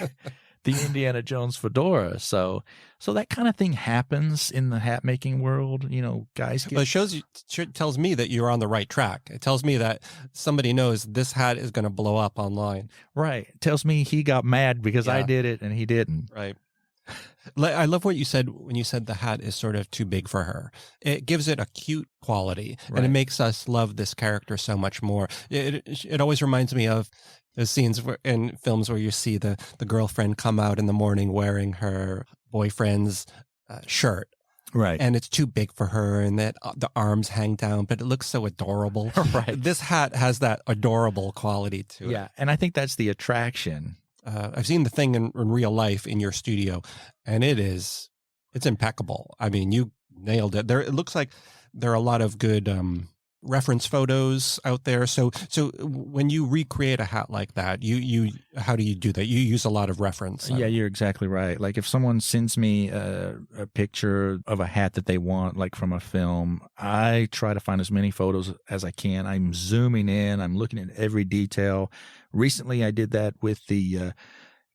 the Indiana Jones fedora. So that kind of thing happens in the hat making world. You know, guys get... Well, it tells me that you're on the right track. It tells me that somebody knows this hat is going to blow up online. Right. It tells me he got mad because I did it and he didn't. Right. I love what you said when you said the hat is sort of too big for her. It gives it a cute quality, and it makes us love this character so much more. It always reminds me of the scenes in films where you see the girlfriend come out in the morning wearing her boyfriend's shirt. Right. And it's too big for her, and that the arms hang down, but it looks so adorable. Right. This hat has that adorable quality to it. Yeah, and I think that's the attraction. I've seen the thing in real life in your studio, and it's impeccable. I mean, you nailed it. It looks like there are a lot of good reference photos out there. So when you recreate a hat like that, you how do you do that? You use a lot of reference. Yeah, you're exactly right. Like, if someone sends me a picture of a hat that they want, like from a film, I try to find as many photos as I can. I'm zooming in. I'm looking at every detail. Recently, I did that with the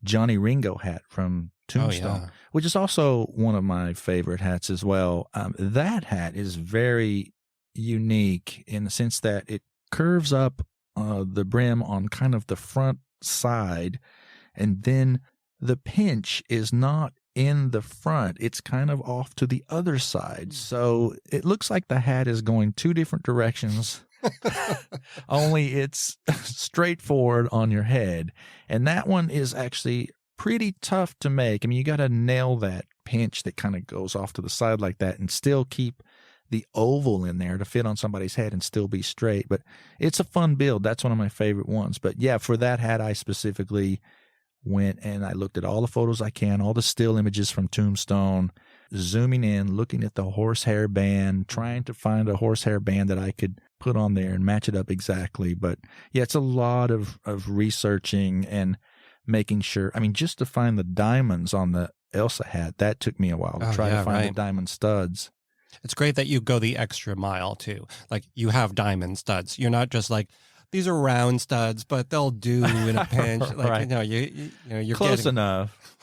Johnny Ringo hat from Tombstone, which is also one of my favorite hats as well. That hat is very unique in the sense that it curves up the brim on kind of the front side, and then the pinch is not in the front. It's kind of off to the other side. So it looks like the hat is going two different directions. Only it's straightforward on your head. And that one is actually pretty tough to make. I mean, you got to nail that pinch that kind of goes off to the side like that and still keep the oval in there to fit on somebody's head and still be straight. But it's a fun build. That's one of my favorite ones. But yeah, for that hat, I specifically went and I looked at all the photos I can, all the still images from Tombstone, zooming in, looking at the horsehair band, trying to find a horsehair band that I could put on there and match it up exactly. But yeah, it's a lot of researching and making sure. I mean, just to find the diamonds on the Elsa hat, that took me a while to try to find the diamond studs. It's great that you go the extra mile too. Like, you have diamond studs. You're not just like, these are round studs, but they'll do in a pinch. Like, right. You're close enough.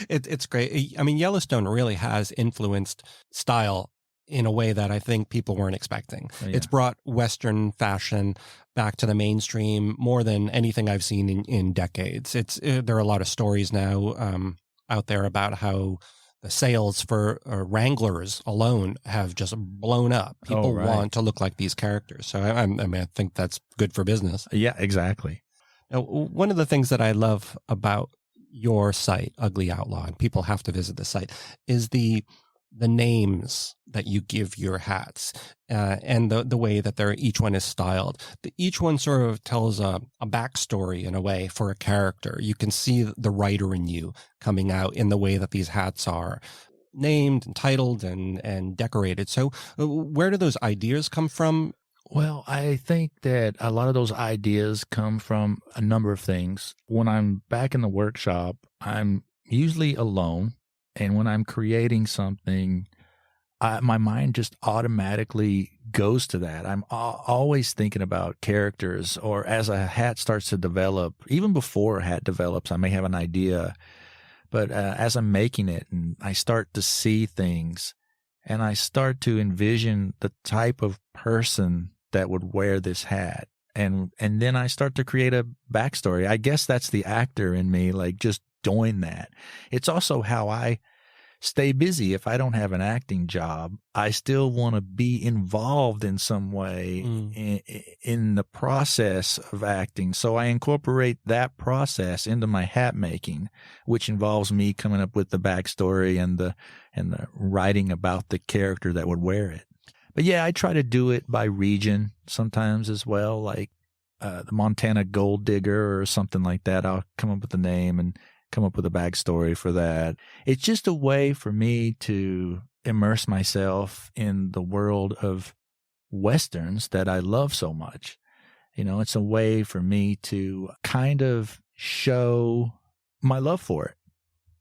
It's great. I mean, Yellowstone really has influenced style in a way that I think people weren't expecting. Oh, yeah. It's brought Western fashion back to the mainstream more than anything I've seen in decades. There are a lot of stories now out there about how the sales for Wranglers alone have just blown up. People want to look like these characters. So I think that's good for business. Yeah, exactly. Now, one of the things that I love about your site, Ugly Outlaw, and people have to visit the site, is the names that you give your hats and the way that each one is styled. Each one sort of tells a backstory in a way for a character. You can see the writer in you coming out in the way that these hats are named and titled and decorated. So where do those ideas come from? Well, I think that a lot of those ideas come from a number of things. When I'm back in the workshop, I'm usually alone. And when I'm creating something, my mind just automatically goes to that. I'm always thinking about characters, or as a hat starts to develop, even before a hat develops, I may have an idea. But as I'm making it and I start to see things and I start to envision the type of person that would wear this hat. And then I start to create a backstory. I guess that's the actor in me, like just doing that. It's also how I stay busy. If I don't have an acting job, I still want to be involved in some way in the process of acting. So I incorporate that process into my hat making, which involves me coming up with the backstory and the writing about the character that would wear it. But yeah, I try to do it by region sometimes as well, like the Montana Gold Digger or something like that. I'll come up with the name and come up with a backstory for that. It's just a way for me to immerse myself in the world of Westerns that I love so much. You know, it's a way for me to kind of show my love for it.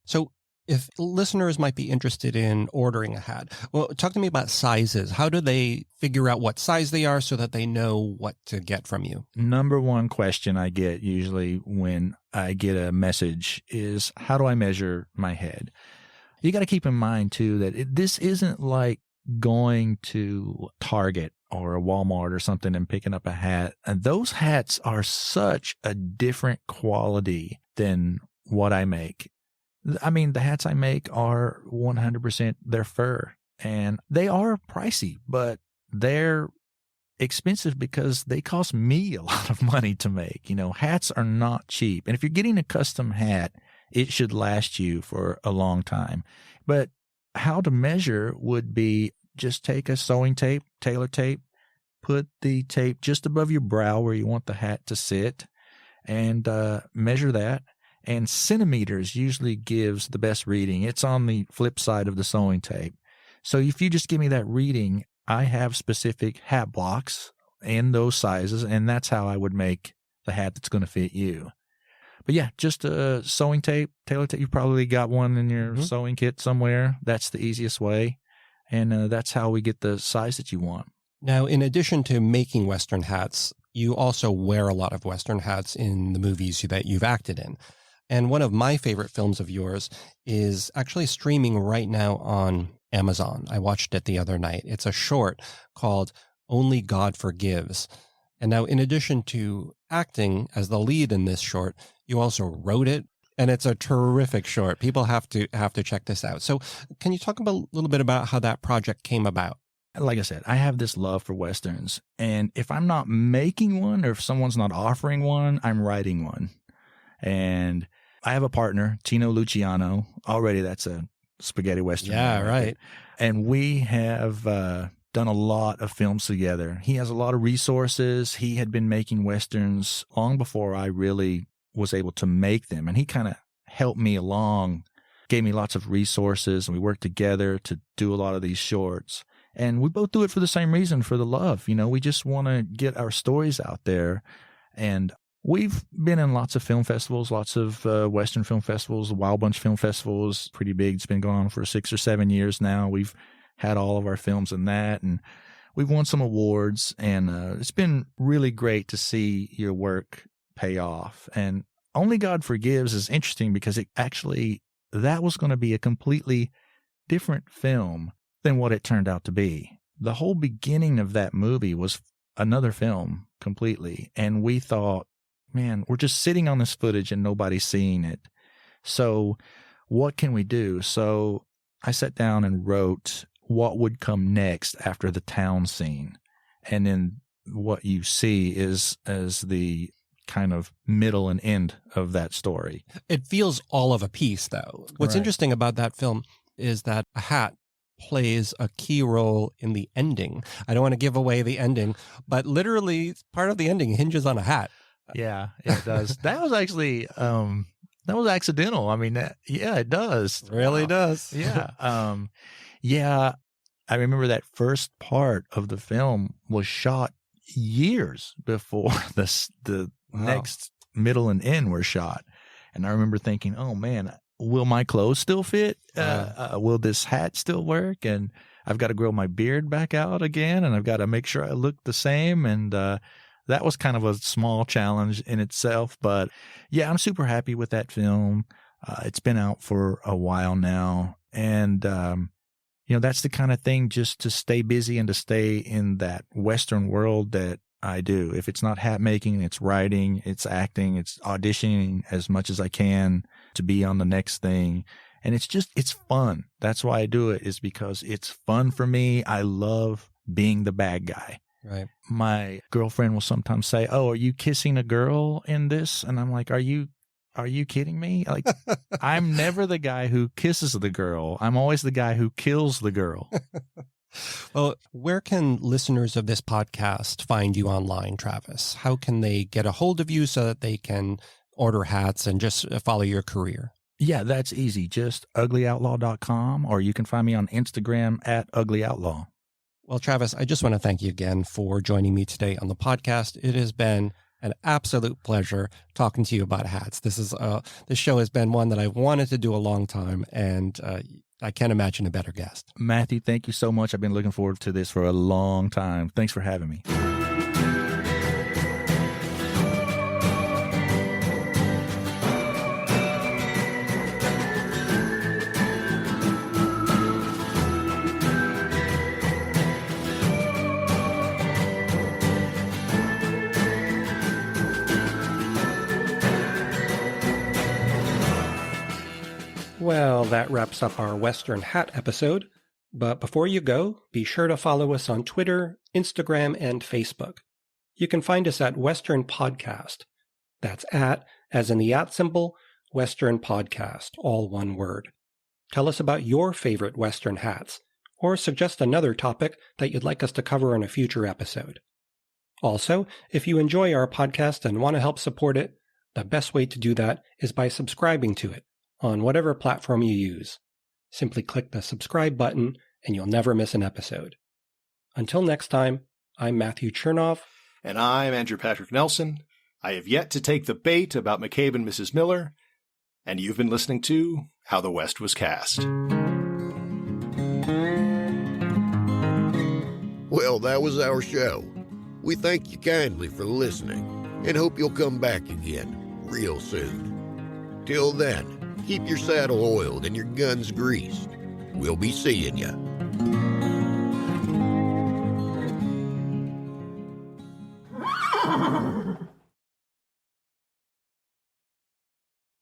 So if listeners might be interested in ordering a hat, well, talk to me about sizes. How do they figure out what size they are so that they know what to get from you? Number one question I get usually when I get a message is, how do I measure my head? You got to keep in mind, too, that this isn't like going to Target or a Walmart or something and picking up a hat. And those hats are such a different quality than what I make. I mean, the hats I make are 100% their fur, and they are pricey, but they're expensive because they cost me a lot of money to make. You know, hats are not cheap. And if you're getting a custom hat, it should last you for a long time. But how to measure would be just take a sewing tape, tailor tape, put the tape just above your brow where you want the hat to sit, and measure that. And centimeters usually gives the best reading. It's on the flip side of the sewing tape. So if you just give me that reading, I have specific hat blocks in those sizes, and that's how I would make the hat that's going to fit you. But yeah, just a sewing tape, tailor tape. You probably got one in your sewing kit somewhere. That's the easiest way. And that's how we get the size that you want. Now, in addition to making Western hats, you also wear a lot of Western hats in the movies that you've acted in. And one of my favorite films of yours is actually streaming right now on Amazon. I watched it the other night. It's a short called Only God Forgives. And now, in addition to acting as the lead in this short, you also wrote it. And it's a terrific short. People have to check this out. So can you talk a little bit about how that project came about? Like I said, I have this love for Westerns. And if I'm not making one or if someone's not offering one, I'm writing one. And I have a partner, Tino Luciano. Already that's a spaghetti Western. Yeah, right. And we have done a lot of films together. He has a lot of resources. He had been making Westerns long before I really was able to make them. And he kind of helped me along, gave me lots of resources, and we worked together to do a lot of these shorts. And we both do it for the same reason, for the love. You know, we just want to get our stories out there. And we've been in lots of film festivals, lots of Western film festivals. Wild Bunch Film Festival is pretty big. It's been going on for 6 or 7 years now. We've had all of our films in that, and we've won some awards. And it's been really great to see your work pay off. And Only God Forgives is interesting because that was going to be a completely different film than what it turned out to be. The whole beginning of that movie was another film completely. And we thought, man, we're just sitting on this footage and nobody's seeing it. So what can we do? So I sat down and wrote what would come next after the town scene. And then what you see is as the kind of middle and end of that story. It feels all of a piece, though. What's interesting about that film is that a hat plays a key role in the ending. I don't want to give away the ending, but literally part of the ending hinges on a hat. Yeah, it does. That was actually, that was accidental. I mean, yeah, it does. It really does. Yeah. Yeah. I remember that first part of the film was shot years before the next middle and end were shot. And I remember thinking, oh man, will my clothes still fit? Will this hat still work? And I've got to grow my beard back out again, and I've got to make sure I look the same. And that was kind of a small challenge in itself. But yeah, I'm super happy with that film. It's been out for a while now. And, that's the kind of thing, just to stay busy and to stay in that Western world that I do. If it's not hat making, it's writing, it's acting, it's auditioning as much as I can to be on the next thing. And it's fun. That's why I do it, is because it's fun for me. I love being the bad guy. Right. My girlfriend will sometimes say, "Oh, are you kissing a girl in this?" And I'm like, Are you kidding me? Like, I'm never the guy who kisses the girl. I'm always the guy who kills the girl. Well, where can listeners of this podcast find you online, Travis? How can they get a hold of you so that they can order hats and just follow your career? Yeah, that's easy. Just uglyoutlaw.com, or you can find me on Instagram at uglyoutlaw. Well, Travis, I just want to thank you again for joining me today on the podcast. It has been an absolute pleasure talking to you about hats. This show has been one that I've wanted to do a long time, and I can't imagine a better guest. Matthew, thank you so much. I've been looking forward to this for a long time. Thanks for having me. Well, that wraps up our Western Hat episode. But before you go, be sure to follow us on Twitter, Instagram, and Facebook. You can find us at Western Podcast. That's at, as in the at symbol, Western Podcast, all one word. Tell us about your favorite Western hats, or suggest another topic that you'd like us to cover in a future episode. Also, if you enjoy our podcast and want to help support it, the best way to do that is by subscribing to it on whatever platform you use. Simply click the subscribe button and you'll never miss an episode. Until next time, I'm Matthew Chernoff. And I'm Andrew Patrick Nelson. I have yet to take the bait about McCabe and Mrs. Miller, and you've been listening to How the West Was Cast. Well, that was our show. We thank you kindly for listening and hope you'll come back again real soon. Till then, keep your saddle oiled and your guns greased. We'll be seeing you.